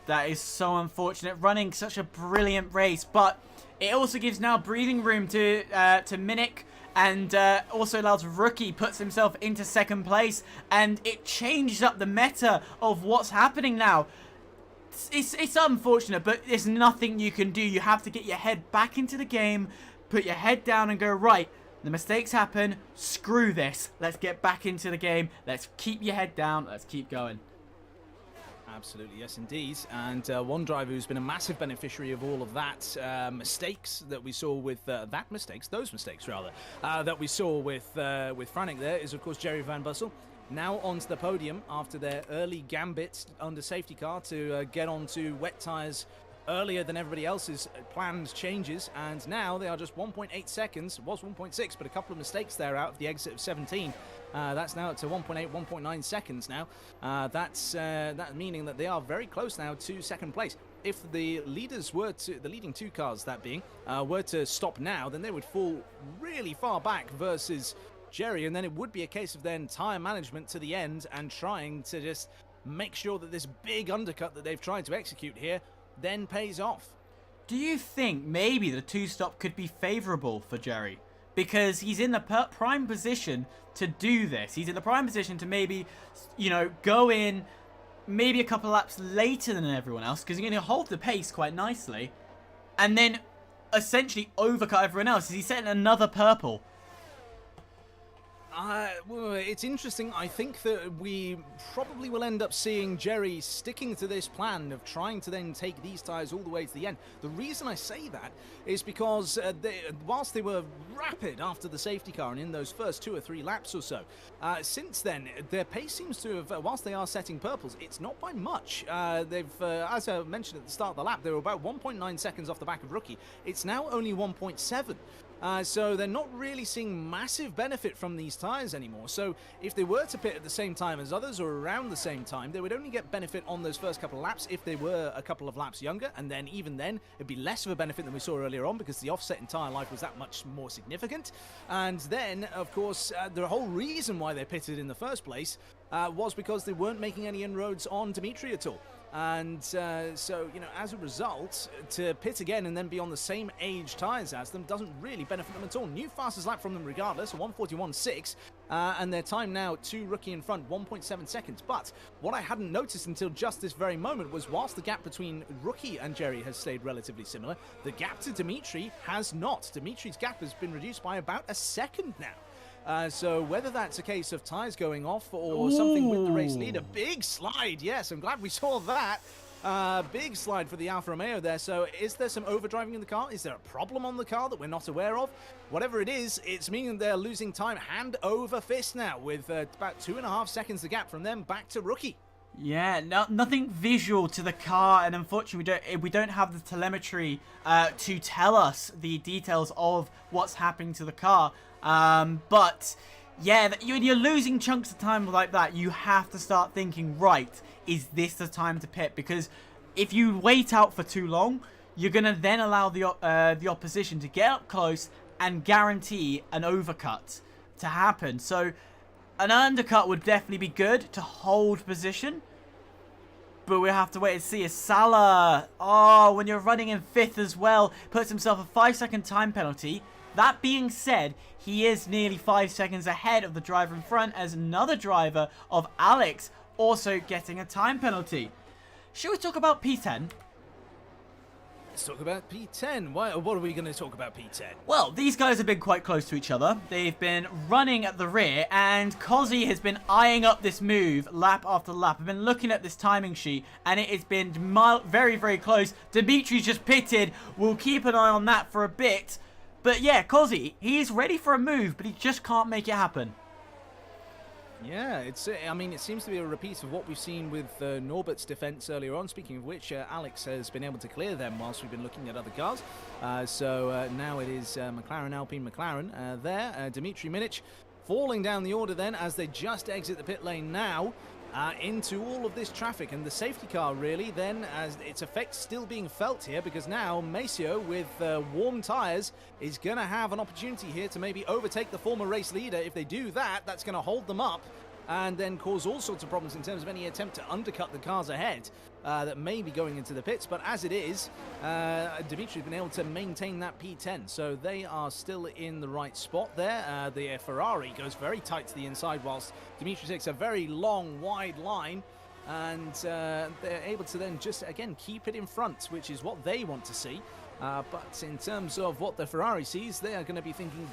That is so unfortunate. Running such a brilliant race, but it also gives now breathing room to Minik, and also allows Rookie puts himself into second place, and it changes up the meta of what's happening now. It's unfortunate, but there's nothing you can do. You have to get your head back into the game, put your head down and go, right, the mistakes happen, screw this. Let's get back into the game. Let's keep your head down. Let's keep going. Absolutely, yes, indeed. And one driver who's been a massive beneficiary of all of that mistakes that we saw with those mistakes rather, that we saw with Franek there is, of course, Jerry Van Bussel. Now onto the podium after their early gambit under safety car to get onto wet tyres earlier than everybody else's planned changes, and now they are just 1.8 seconds. It was 1.6, but a couple of mistakes there out of the exit of 17. That's now up to 1.8, 1.9 seconds now. That's that meaning that they are very close now to second place. If the leaders were to, the leading two cars that being, were to stop now, then they would fall really far back versus Jerry, and then it would be a case of then tyre management to the end and trying to just make sure that this big undercut that they've tried to execute here then pays off. Do you think maybe the two-stop could be favourable for Jerry? Because he's in the prime position to do this. He's in the prime position to maybe, you know, go in maybe a couple of laps later than everyone else, because he's going to hold the pace quite nicely, and then essentially overcut everyone else. Is he setting another purple? Well, it's interesting. I think that we probably will end up seeing Jerry sticking to this plan of trying to then take these tyres all the way to the end. The reason I say that is because whilst they were rapid after the safety car and in those first 2 or 3 laps or so, since then, their pace seems to have, whilst they are setting purples, it's not by much. They've, as I mentioned at the start of the lap, they were about 1.9 seconds off the back of Rookie. It's now only 1.7. So they're not really seeing massive benefit from these tyres anymore. So if they were to pit at the same time as others or around the same time, they would only get benefit on those first couple of laps if they were a couple of laps younger. And then even then, it'd be less of a benefit than we saw earlier on because the offset in tyre life was that much more significant. And then, of course, the whole reason why they pitted in the first place was because they weren't making any inroads on Dimitri at all. And so, you know, as a result, to pit again and then be on the same age tyres as them doesn't really benefit them at all. New fastest lap from them regardless, 1:41.6, and their time now to Rookie in front, 1.7 seconds. But what I hadn't noticed until just this very moment was whilst the gap between Rookie and Jerry has stayed relatively similar, the gap to Dimitri has not. Dimitri's gap has been reduced by about a second now. So whether that's a case of tyres going off or something with the race leader, big slide, yes, I'm glad we saw that. Big slide for the Alfa Romeo there. So is there some overdriving in the car? Is there a problem on the car that we're not aware of? Whatever it is, it's meaning they're losing time hand over fist now with about 2.5 seconds the gap from them back to Rookie. Yeah, nothing visual to the car, and unfortunately we don't have the telemetry to tell us the details of what's happening to the car. But yeah, when you're losing chunks of time like that, you have to start thinking, right, is this the time to pit? Because if you wait out for too long, you're going to then allow the opposition to get up close and guarantee an overcut to happen. So an undercut would definitely be good to hold position, but we'll have to wait and see. As Salah, when you're running in 5th as well, puts himself a 5-second time penalty. That being said, he is nearly 5 seconds ahead of the driver in front, as another driver of Alex also getting a time penalty. Should we talk about P10? Let's talk about P10. What are we going to talk about P10? Well, these guys have been quite close to each other. They've been running at the rear, and Kozzy has been eyeing up this move lap after lap. I've been looking at this timing sheet, and it has been very, very close. Dimitri's just pitted. We'll keep an eye on that for a bit. But yeah, Kozzy, he is ready for a move, but he just can't make it happen. Yeah, I mean, it seems to be a repeat of what we've seen with Norbert's defense earlier on. Speaking of which, Alex has been able to clear them whilst we've been looking at other cars. So now it is McLaren, Alpine, McLaren there. Dmitry Minich falling down the order then as they just exit the pit lane now. Into all of this traffic, and the safety car really then, as its effects still being felt here, because now Maceo with warm tyres is going to have an opportunity here to maybe overtake the former race leader. If they do that, that's going to hold them up and then cause all sorts of problems in terms of any attempt to undercut the cars ahead that may be going into the pits. But as it is, Dimitri's been able to maintain that P10, so they are still in the right spot there. The Ferrari goes very tight to the inside, whilst Dimitri takes a very long, wide line, and they're able to then just, again, keep it in front, which is what they want to see. But in terms of what the Ferrari sees, they are going to be thinking,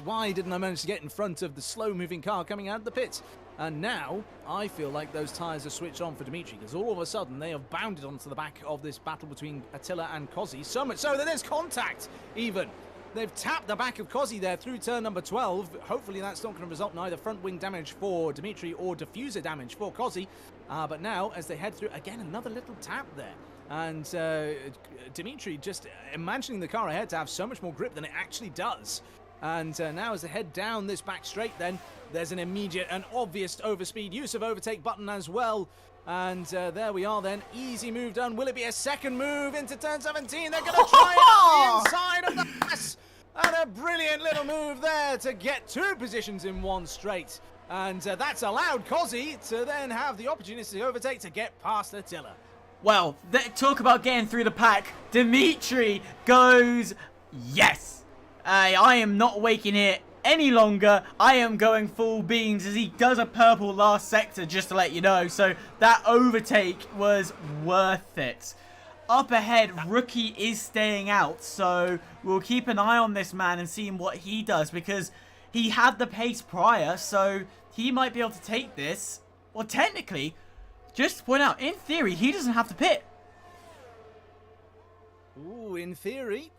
why didn't I manage to get in front of the slow-moving car coming out of the pits? And now, I feel like those tyres are switched on for Dimitri, because all of a sudden they have bounded onto the back of this battle between Attila and Kozzy, so much so that there's contact, even. They've tapped the back of Kozzy there through turn number 12. Hopefully that's not going to result in either front wing damage for Dimitri or diffuser damage for Kozzy. But now, as they head through, again, another little tap there. And Dimitri just imagining the car ahead to have so much more grip than it actually does. And now as they head down this back straight then, there's an immediate and obvious overspeed use of overtake button as well. And there we are then, easy move done. Will it be a second move into turn 17? They're going to try it on the inside of the pass. And a brilliant little move there to get two positions in one straight. And that's allowed Kozzy to then have the opportunity to overtake to get past Attila. Well, talk about getting through the pack. Dimitri goes, yes. I am not waking here any longer. I am going full beans as he does a purple last sector, just to let you know. So that overtake was worth it. Up ahead, Rookie is staying out. So we'll keep an eye on this man and seeing what he does, because he had the pace prior. So he might be able to take this. Well, technically, just to point out, in theory, he doesn't have to pit. Ooh, in theory,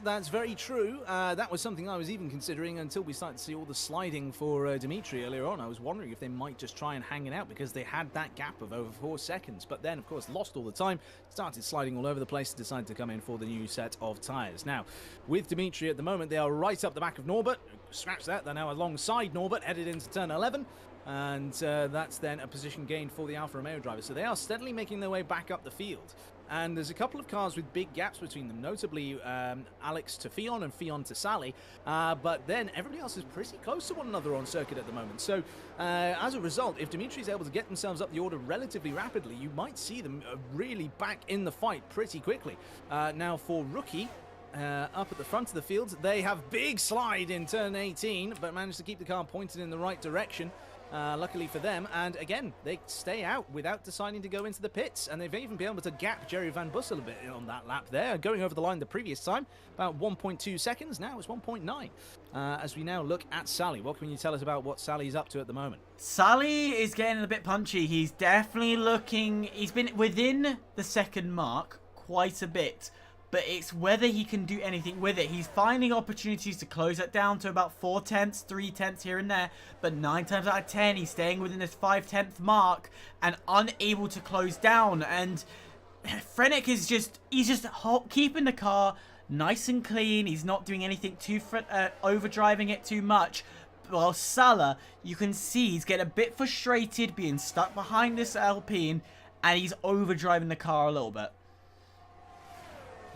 that's very true. That was something I was even considering until we started to see all the sliding for Dimitri earlier on. I was wondering if they might just try and hang it out because they had that gap of over 4 seconds. But then, of course, lost all the time, started sliding all over the place, decided to come in for the new set of tyres. Now, with Dimitri at the moment, they are right up the back of Norbert. Scratch that, they're now alongside Norbert, headed into turn 11. And that's then a position gained for the Alfa Romeo driver. So they are steadily making their way back up the field. And there's a couple of cars with big gaps between them, notably Alex to Fion and Fion to Sally. But then everybody else is pretty close to one another on circuit at the moment. So as a result, if Dimitri is able to get themselves up the order relatively rapidly, you might see them really back in the fight pretty quickly. Now for Rookie, up at the front of the field, they have big slide in turn 18, but managed to keep the car pointed in the right direction. Luckily for them, and again, they stay out without deciding to go into the pits, and they've even been able to gap Jerry Van Bussel a bit on that lap there, going over the line the previous time, about 1.2 seconds, now it's 1.9. As we now look at Sally, what can you tell us about what Sally's up to at the moment? Sally is getting a bit punchy. He's definitely looking, he's been within the second mark quite a bit, but it's whether he can do anything with it. He's finding opportunities to close that down to about 4/10, 3/10 here and there, but 9 times out of 10, he's staying within this 5/10 mark and unable to close down. And Frennick is he's just keeping the car nice and clean. He's not doing anything too overdriving it too much. While Salah, you can see he's getting a bit frustrated being stuck behind this Alpine, and he's overdriving the car a little bit.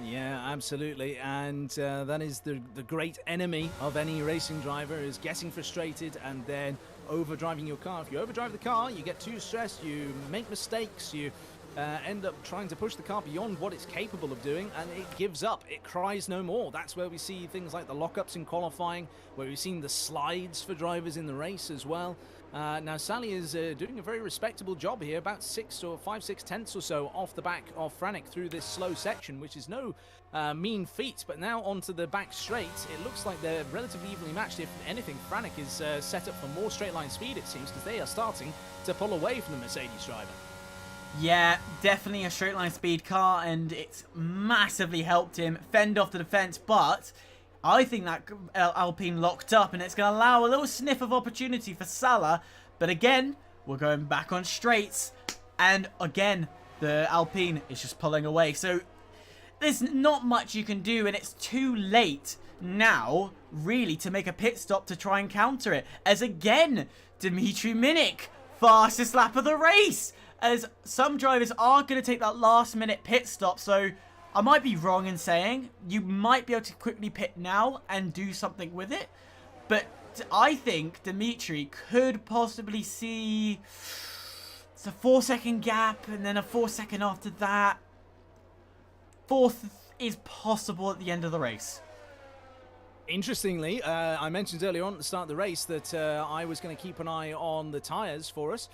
Yeah, absolutely, and that is the great enemy of any racing driver, is getting frustrated and then overdriving your car. If you overdrive the car, you get too stressed, you make mistakes, you end up trying to push the car beyond what it's capable of doing, and it gives up, it cries no more. That's where we see things like the lockups in qualifying, where we've seen the slides for drivers in the race as well. Now Sally is doing a very respectable job here, about 5-6 tenths or so off the back of Frannick through this slow section, which is no mean feat. But now onto the back straight, it looks like they're relatively evenly matched. If anything, Frannick is set up for more straight line speed, it seems, because they are starting to pull away from the Mercedes driver. Yeah, definitely a straight line speed car, and it's massively helped him fend off the defense, but I think that Alpine locked up, and it's going to allow a little sniff of opportunity for Salah. But again, we're going back on straights. And again, the Alpine is just pulling away. So there's not much you can do, and it's too late now, really, to make a pit stop to try and counter it. As again, Dmitry Minik, fastest lap of the race. As some drivers are going to take that last minute pit stop. So I might be wrong in saying you might be able to quickly pit now and do something with it. But I think Dmitry could possibly see it's a 4-second gap and then a 4-second after that. Fourth is possible at the end of the race. Interestingly, I mentioned earlier on at the start of the race that I was going to keep an eye on the tyres for us.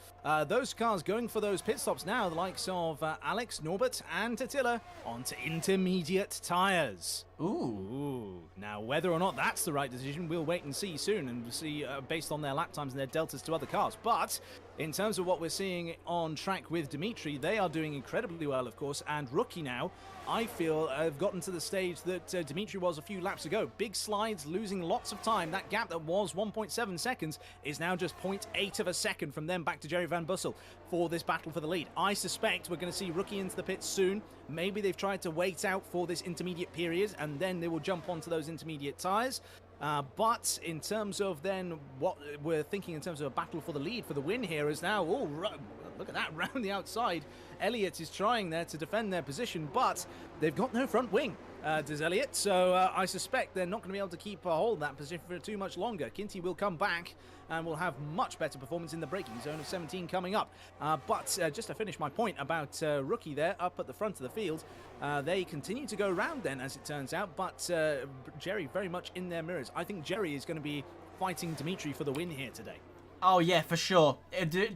Those cars going for those pit stops now, the likes of Alex, Norbert and Attila, onto intermediate tyres. Ooh. Now, whether or not that's the right decision, we'll wait and see soon, and we'll see based on their lap times and their deltas to other cars. But in terms of what we're seeing on track with Dmitry, they are doing incredibly well, of course, and Rookie now, I feel, have gotten to the stage that Dmitry was a few laps ago. Big slides, losing lots of time. That gap that was 1.7 seconds is now just 0.8 of a second from them back to Jerry Van Bussel for this battle for the lead. I suspect we're going to see Rookie into the pits soon. Maybe they've tried to wait out for this intermediate period, and then they will jump onto those intermediate tyres. But in terms of then what we're thinking in terms of a battle for the lead, for the win here is now, look at that, round the outside. Elliott is trying there to defend their position, but they've got no front wing, does Elliott. So I suspect they're not going to be able to keep a hold of that position for too much longer. Kinty will come back and will have much better performance in the braking zone of 17 coming up. But just to finish my point about Rookie there up at the front of the field, they continue to go round then, as it turns out, but Jerry very much in their mirrors. I think Jerry is going to be fighting Dmitry for the win here today. Oh, yeah, for sure.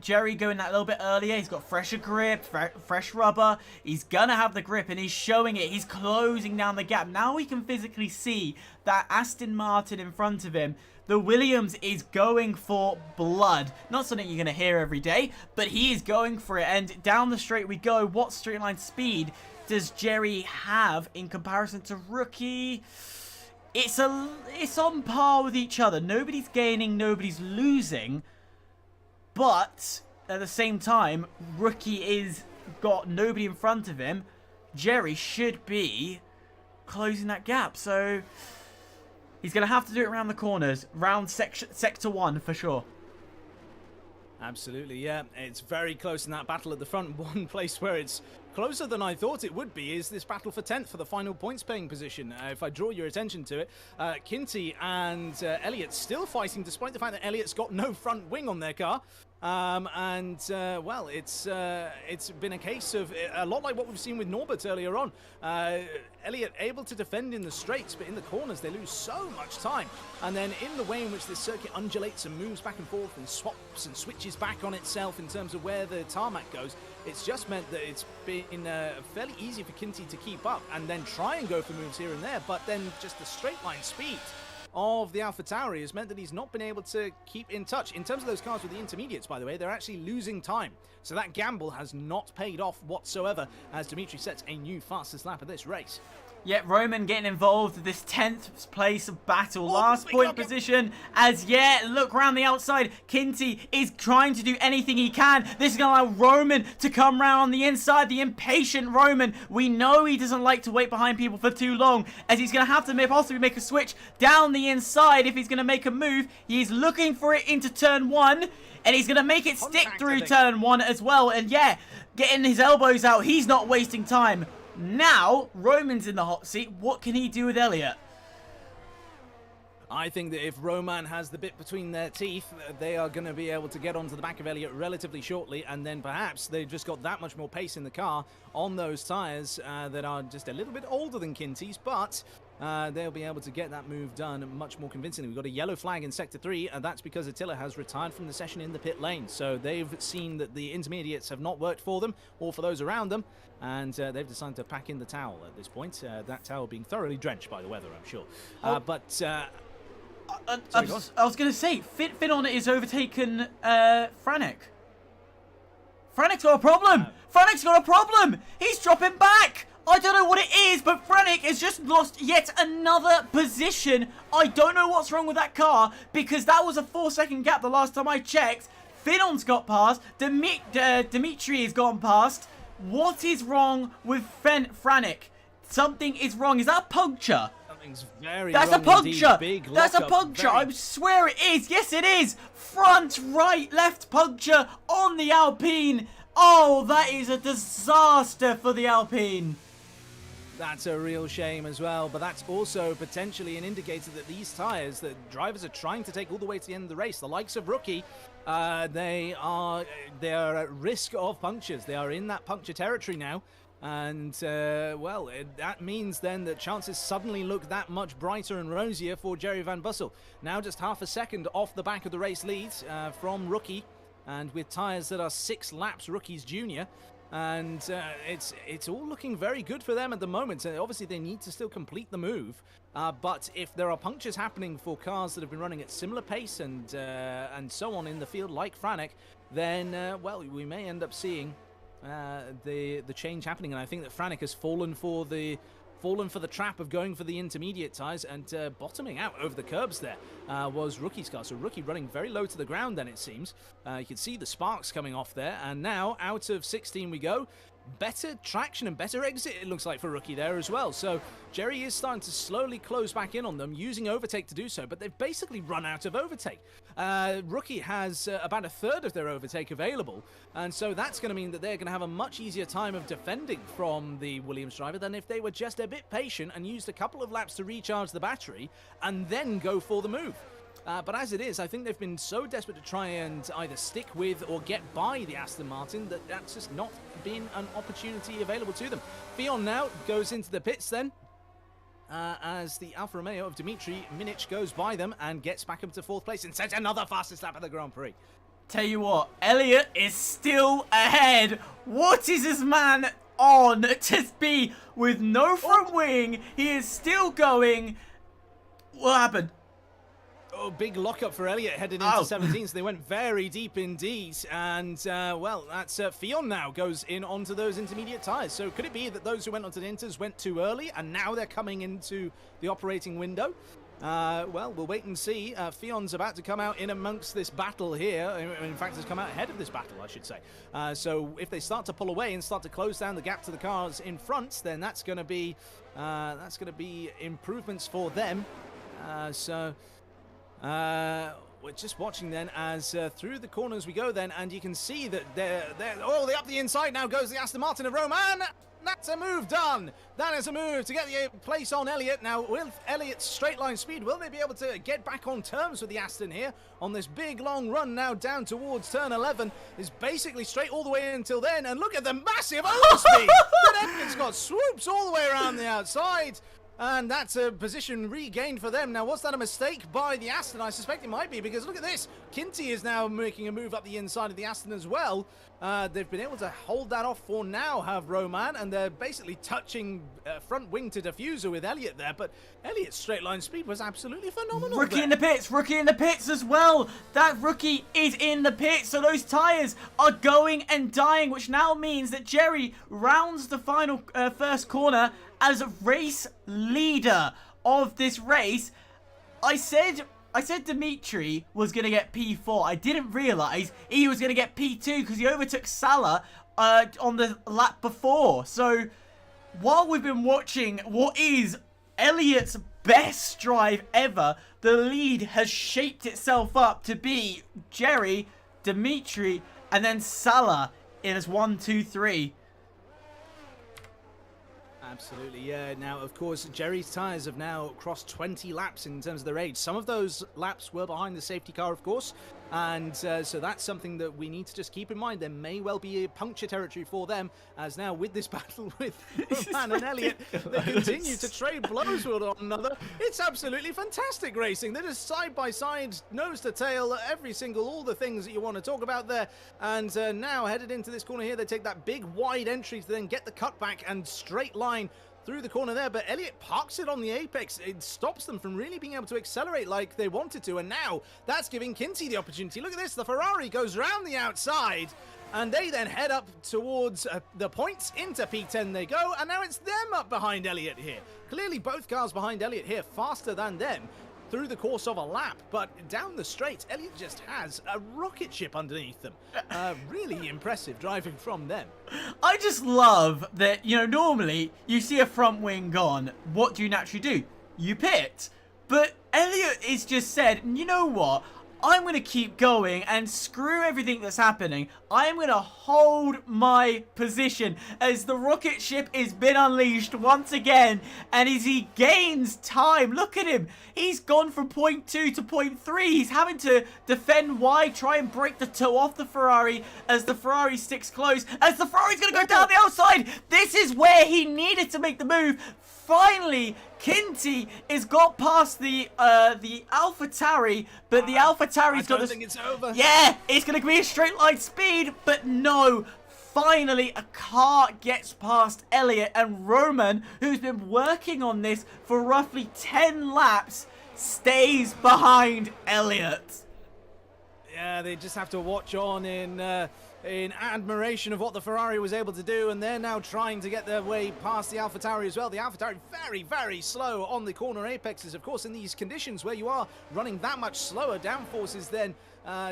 Jerry going that little bit earlier. He's got fresher grip, fresh rubber. He's going to have the grip, and he's showing it. He's closing down the gap. Now we can physically see that Aston Martin in front of him, the Williams, is going for blood. Not something you're going to hear every day, but he is going for it. And down the straight we go. What straight line speed does Jerry have in comparison to Rookie? It's on par with each other. Nobody's gaining, nobody's losing. But at the same time, Rookie is got nobody in front of him. Jerry should be closing that gap. So he's going to have to do it around the corners, round sector 1 for sure. Absolutely, yeah. It's very close in that battle at the front. One place where it's closer than I thought it would be is this battle for 10th for the final points paying position. If I draw your attention to it, Kinty and Elliott still fighting despite the fact that Elliott's got no front wing on their car. Well, it's been a case of a lot like what we've seen with Norbert earlier on. Elliott able to defend in the straights, but in the corners they lose so much time. And then in the way in which this circuit undulates and moves back and forth and swaps and switches back on itself in terms of where the tarmac goes, it's just meant that it's been fairly easy for Kinty to keep up and then try and go for moves here and there, but then just the straight line speed of the AlphaTauri has meant that he's not been able to keep in touch. In terms of those cars with the intermediates, by the way, they're actually losing time. So that gamble has not paid off whatsoever as Dmitry sets a new fastest lap of this race. Yeah, Roman getting involved with this 10th place battle. Last point position as, look around the outside. Kinty is trying to do anything he can. This is going to allow Roman to come round on the inside. The impatient Roman. We know he doesn't like to wait behind people for too long, as he's going to have to possibly make a switch down the inside if he's going to make a move. He's looking for it into turn 1, and he's going to make it stick through turn 1 as well. And getting his elbows out. He's not wasting time. Now, Roman's in the hot seat. What can he do with Elliott? I think that if Roman has the bit between their teeth, they are going to be able to get onto the back of Elliott relatively shortly, and then perhaps they've just got that much more pace in the car on those tyres that are just a little bit older than Kinty's, but they'll be able to get that move done much more convincingly. We've got a yellow flag in Sector 3, and that's because Attila has retired from the session in the pit lane. So they've seen that the intermediates have not worked for them or for those around them, and they've decided to pack in the towel at this point. That towel being thoroughly drenched by the weather, I'm sure. I was going to say, Finon is overtaken Franek. Franek's got a problem! Franek's got a problem! He's dropping back! I don't know what it is, but Frantic has just lost yet another position. I don't know what's wrong with that car, because that was a 4-second gap the last time I checked. Fion's got past. Dimitri has gone past. What is wrong with Frantic? Something is wrong. Is that a puncture? Something's very That's wrong a puncture. Big That's a lockup. puncture. I swear it is. Yes, it is. Front, right, left puncture on the Alpine. Oh, that is a disaster for the Alpine. That's a real shame as well, but that's also potentially an indicator that these tyres that drivers are trying to take all the way to the end of the race, the likes of Rookie, they are at risk of punctures. They are in that puncture territory now. And, well, that means then that chances suddenly look that much brighter and rosier for Jerry Van Bussel. Now just half a second off the back of the race lead from Rookie, and with tyres that are 6 laps Rookie's junior. And it's all looking very good for them at the moment. Obviously, they need to still complete the move. But if there are punctures happening for cars that have been running at similar pace and so on in the field, like Frantic, then, well, we may end up seeing the change happening. And I think that Frantic has fallen for the trap of going for the intermediate tyres, and bottoming out over the curbs there was Rookie's car. So Rookie running very low to the ground then, it seems. You can see the sparks coming off there, and now out of 16 we go. Better traction and better exit, it looks like, for Rookie there as well. So Jerry is starting to slowly close back in on them, using overtake to do so, but they've basically run out of overtake. Rookie has about a third of their overtake available, and so that's going to mean that they're going to have a much easier time of defending from the Williams driver than if they were just a bit patient and used a couple of laps to recharge the battery and then go for the move. But as it is, I think they've been so desperate to try and either stick with or get by the Aston Martin that that's just not been an opportunity available to them. Fion now goes into the pits then, as the Alfa Romeo of Dimitri Minich goes by them and gets back up to 4th place and sets another fastest lap of the Grand Prix. Tell you what, Elliott is still ahead. What is this man on to be with no front wing? He is still going. What happened? Oh, big lockup for Elliott headed into 17, so they went very deep indeed. And, well, that's Fion now goes in onto those intermediate tyres. So could it be that those who went onto the inters went too early and now they're coming into the operating window? Well, we'll wait and see. Fion's about to come out in amongst this battle here. In fact, has come out ahead of this battle, I should say. So if they start to pull away and start to close down the gap to the cars in front, then that's going to be improvements for them. We're just watching then as through the corners we go then, and you can see that they're up the inside now goes the Aston Martin of Roman. That's a move done. That is a move to get the place on Elliott. Now, with Elliott's straight line speed, will they be able to get back on terms with the Aston here on this big long run now down towards turn 11? Is basically straight all the way until then, and look at the massive overspeed that Elliott's got. Swoops all the way around the outside. And that's a position regained for them. Now, was that a mistake by the Aston? I suspect it might be, because look at this. Kinty is now making a move up the inside of the Aston as well. They've been able to hold that off for now, have Roman, and they're basically touching front wing to diffuser with Elliott there. But Elliott's straight line speed was absolutely phenomenal. Rookie in the pits as well. That Rookie is in the pits, so those tyres are going and dying, which now means that Jerry rounds the final first corner as a race leader of this race. I said Dimitri was going to get P4. I didn't realise he was going to get P2 because he overtook Salah on the lap before. So while we've been watching what is Elliott's best drive ever, the lead has shaped itself up to be Jerry, Dimitri, and then Salah in as 1, 2, 3. Absolutely, yeah. Now, of course, Jerry's tyres have now crossed 20 laps in terms of their age. Some of those laps were behind the safety car, of course, and so that's something that we need to just keep in mind. There may well be a puncture territory for them, as now with this battle with Roman and Elliott, they continue to trade blows with one another. It's absolutely fantastic racing. They're just side by side, nose to tail, all the things that you want to talk about there. And now headed into this corner here, they take that big wide entry to then get the cutback and straight line through the corner there, but Elliott parks it on the apex. It stops them from really being able to accelerate like they wanted to, and now that's giving Kinsey the opportunity. Look at this, the Ferrari goes round the outside, and they then head up towards the points. Into P10 they go, and now it's them up behind Elliott here. Clearly both cars behind Elliott here faster than them through the course of a lap, but down the straight, Elliott just has a rocket ship underneath them. Really impressive driving from them. I just love that, you know, normally you see a front wing gone, what do you naturally do? You pit. But Elliott is just said, you know what? I'm going to keep going and screw everything that's happening. I am going to hold my position as the rocket ship is been unleashed once again. And as he gains time, look at him. He's gone from point 2 to point 3. He's having to defend wide, try and break the toe off the Ferrari as the Ferrari sticks close. As the Ferrari's going to go down the outside. This is where he needed to make the move. Finally, Kinsey has got past the AlphaTauri, but the AlphaTauri's got. I don't think it's over. Yeah, it's going to be a straight line speed, but no. Finally, a car gets past Elliott, and Roman, who's been working on this for roughly 10 laps, stays behind Elliott. Yeah, they just have to watch on in admiration of what the Ferrari was able to do, and they're now trying to get their way past the AlphaTauri as well. The AlphaTauri very, very slow on the corner apexes. Of course, in these conditions where you are running that much slower downforces, then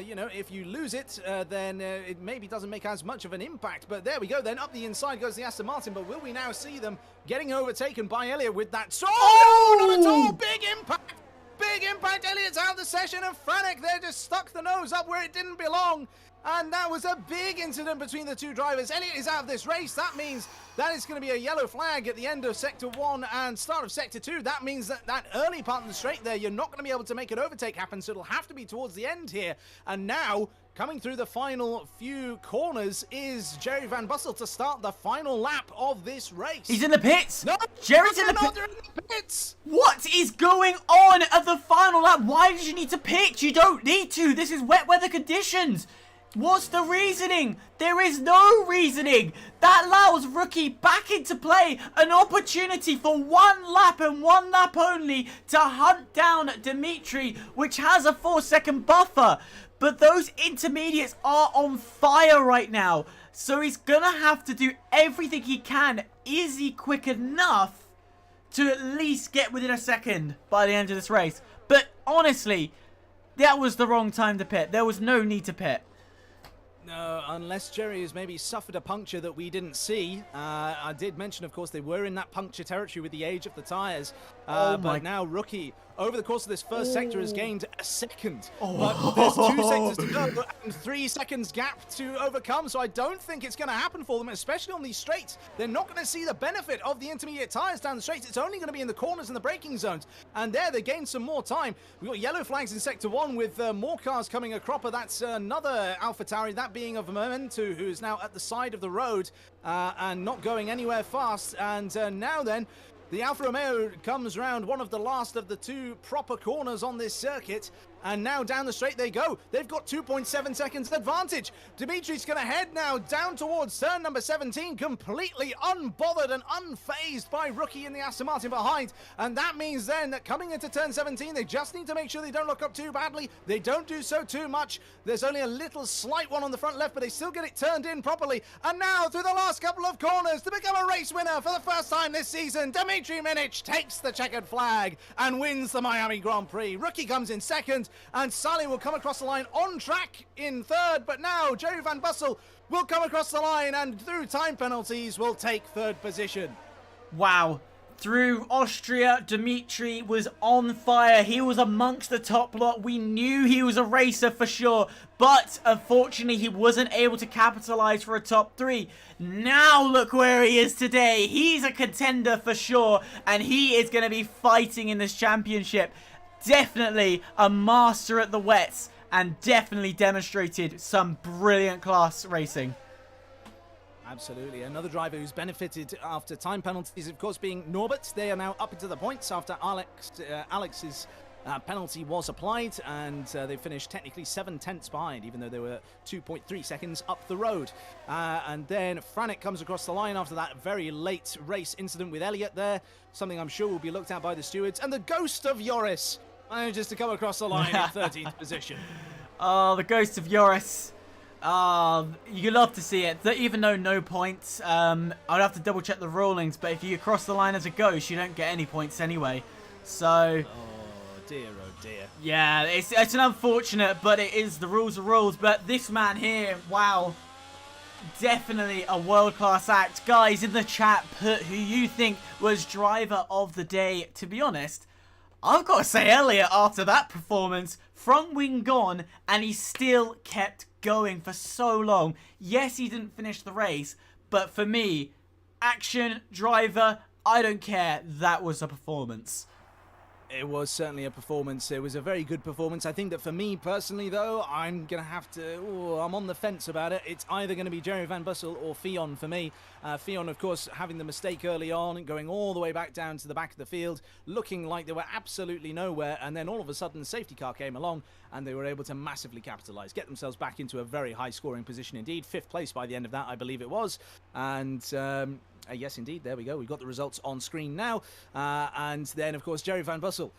you know, if you lose it, then it maybe doesn't make as much of an impact. But there we go. Then up the inside goes the Aston Martin. But will we now see them getting overtaken by Elliott with that? Oh, no, not at all. Big impact. Big impact. Elliott's out of the session, and Frank there just stuck the nose up where it didn't belong. And that was a big incident between the two drivers. Elliott is out of this race. That means that is going to be a yellow flag at the end of Sector 1 and start of Sector 2. That means that that early part of the straight there, you're not going to be able to make an overtake happen, so it'll have to be towards the end here. And now, coming through the final few corners is Jerry Van Bussel to start the final lap of this race. He's in the pits. No, Jerry's in the pits. What is going on at the final lap? Why did you need to pit? You don't need to. This is wet weather conditions. What's the reasoning? There is no reasoning. That allows Rookie back into play. An opportunity for one lap and one lap only to hunt down Dimitri, which has a 4-second buffer. But those intermediates are on fire right now. So he's going to have to do everything he can. Is he quick enough to at least get within a second by the end of this race? But honestly, that was the wrong time to pit. There was no need to pit. No, unless Jerry has maybe suffered a puncture that we didn't see. I did mention, of course, they were in that puncture territory with the age of the tyres. But now Rookie, over the course of this first sector, has gained a second. But there's 2 sectors to go and 3 seconds gap to overcome. So I don't think it's going to happen for them, especially on these straights. They're not going to see the benefit of the intermediate tyres down the straights. It's only going to be in the corners and the braking zones. And there, they gain some more time. We've got yellow flags in Sector 1 with more cars coming a cropper. That's another AlphaTauri, that being of Momentu, who is now at the side of the road and not going anywhere fast. And now then, the Alfa Romeo comes round one of the last of the 2 proper corners on this circuit. And now down the straight they go. They've got 2.7 seconds advantage. Dimitri's going to head now down towards turn number 17, completely unbothered and unfazed by Rookie in the Aston Martin behind. And that means then that coming into turn 17, they just need to make sure they don't look up too badly. They don't do so too much. There's only a little slight one on the front left, but they still get it turned in properly. And now through the last couple of corners to become a race winner for the first time this season, Dimitri Minic takes the checkered flag and wins the Miami Grand Prix. Rookie comes in second, and Sully will come across the line on track in third, but now Jerry Van Bussel will come across the line and through time penalties will take third position. Wow. Through Austria, Dimitri was on fire. He was amongst the top lot. We knew he was a racer for sure, but unfortunately he wasn't able to capitalize for a top 3. Now look where he is today. He's a contender for sure, and he is going to be fighting in this championship. Definitely a master at the wets, and definitely demonstrated some brilliant class racing. Absolutely. Another driver who's benefited after time penalties, of course, being Norbert. They are now up into the points after Alex's penalty was applied, and they finished technically 7/10 behind, even though they were 2.3 seconds up the road. And then Franek comes across the line after that very late race incident with Elliott there, something I'm sure will be looked at by the stewards. And the ghost of Joris manages to come across the line in 13th position. Oh, the ghost of Joris. You love to see it. Even though no points, I'd have to double check the rulings, but if you cross the line as a ghost, you don't get any points anyway. So... oh dear. Yeah, it's an unfortunate, but it is, the rules are rules. But this man here, wow, definitely a world-class act. Guys, in the chat, put who you think was driver of the day. To be honest, I've got to say Elliott after that performance. Front wing gone, and he still kept going for so long. Yes, he didn't finish the race, but for me, action, driver, I don't care. That was a performance. It was certainly a performance. It was a very good performance. I think that for me personally, though, I'm going to have to... I'm on the fence about it. It's either going to be Jerry Van Bussel or Fionn for me. Fionn, of course, having the mistake early on and going all the way back down to the back of the field, looking like they were absolutely nowhere. And then all of a sudden, the safety car came along and they were able to massively capitalise, get themselves back into a very high-scoring position indeed. 5th place by the end of that, I believe it was. And... yes, indeed. There we go. We've got the results on screen now. And then, of course, Jerry Van Bussel.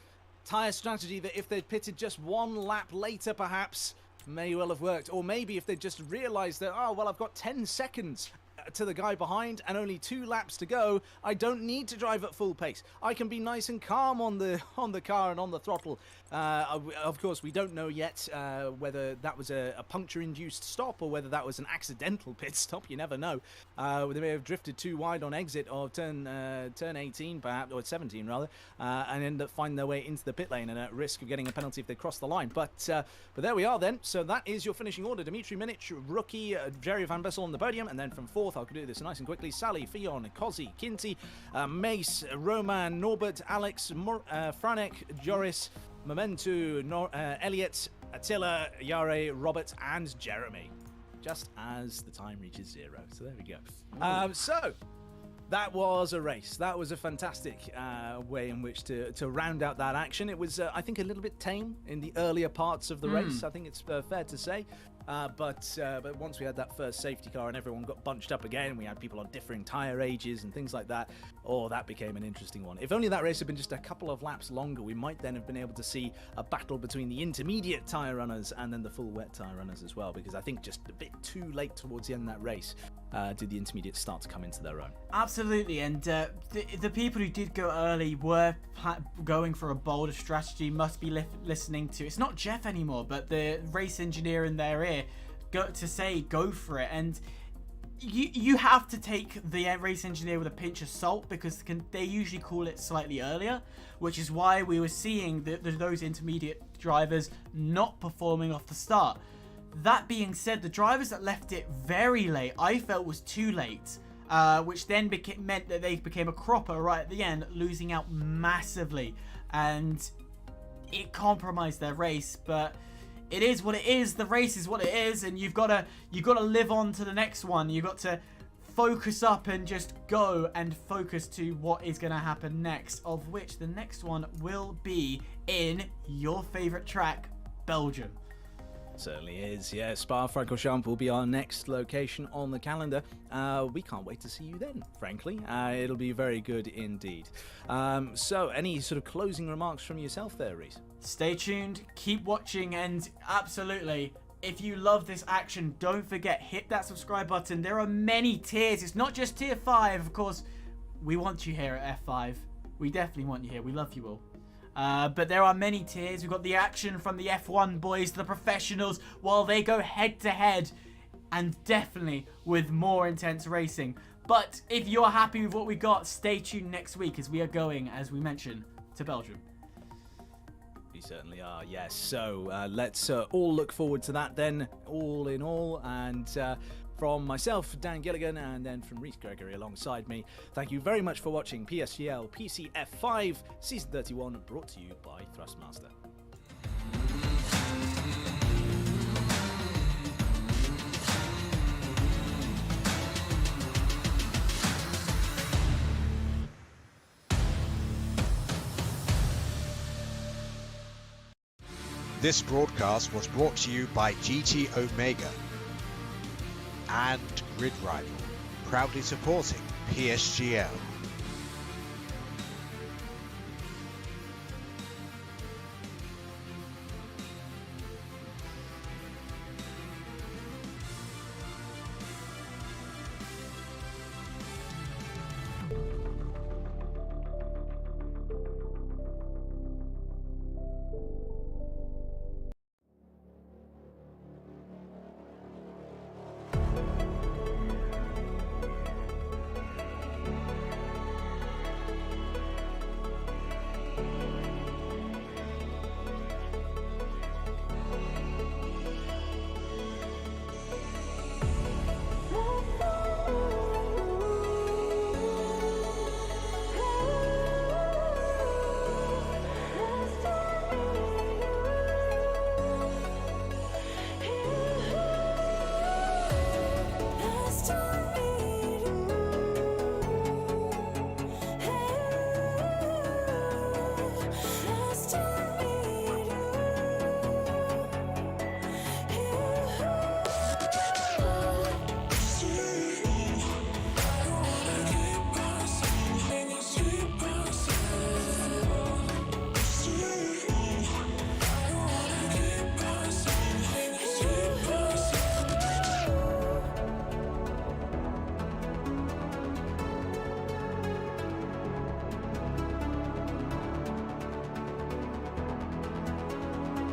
Tyre strategy that if they'd pitted just one lap later, perhaps, may well have worked. Or maybe if they'd just realised that, oh, well, I've got 10 seconds to the guy behind and only 2 laps to go. I don't need to drive at full pace. I can be nice and calm on the car and on the throttle. Of course, we don't know yet whether that was a puncture-induced stop or whether that was an accidental pit stop. You never know. They may have drifted too wide on exit of turn 18, perhaps, or 17 rather, and end up finding their way into the pit lane and at risk of getting a penalty if they cross the line. But there we are then. So that is your finishing order. Dimitri Minic, rookie, Jerry Van Bussel on the podium, and then from 4th, I'll do this nice and quickly. Sally, Fionn, Kozzy, Kinty, Mace, Roman, Norbert, Alex, Franek, Joris, Momentu, Elliott, Attila, Yare, Robert, and Jeremy. Just as the time reaches 0. So there we go. So that was a race. That was a fantastic way in which to round out that action. It was, I think, a little bit tame in the earlier parts of the race. I think it's fair to say. But once we had that first safety car and everyone got bunched up again, we had people on differing tyre ages and things like that. Oh, that became an interesting one. If only that race had been just a couple of laps longer, we might then have been able to see a battle between the intermediate tyre runners and then the full wet tyre runners as well, because I think just a bit too late towards the end of that race did the intermediates start to come into their own. Absolutely, and the people who did go early were going for a bolder strategy, must be listening to, it's not Jeff anymore, but the race engineer in their ear, go for it. And you have to take the race engineer with a pinch of salt, because they usually call it slightly earlier, which is why we were seeing those intermediate drivers not performing off the start. That being said, the drivers that left it very late, I felt was too late, which then meant that they became a cropper right at the end, losing out massively, and it compromised their race. But it is what it is. The race is what it is, and you've got to live on to the next one. You've got to focus up and just go and focus to what is going to happen next, of which the next one will be in your favorite track, Belgium. Certainly is, yeah. Spa-Francorchamps will be our next location on the calendar. We can't wait to see you then, frankly. It'll be very good indeed. So, any sort of closing remarks from yourself there, Reese? Stay tuned, keep watching, and absolutely, if you love this action, don't forget, hit that subscribe button. There are many tiers. It's not just tier 5. Of course, we want you here at F5. We definitely want you here. We love you all. But there are many tiers. We've got the action from the F1 boys to the professionals while they go head to head, and definitely with more intense racing. But if you're happy with what we got, stay tuned next week as we are going, as we mentioned, to Belgium. We certainly are, yes. So let's all look forward to that then, all in all. And from myself, Dan Gilligan, and then from Reese Gregory alongside me, thank you very much for watching PSGL PCF5 Season 31, brought to you by Thrustmaster. This broadcast was brought to you by GT Omega and Grid Rival, proudly supporting PSGL.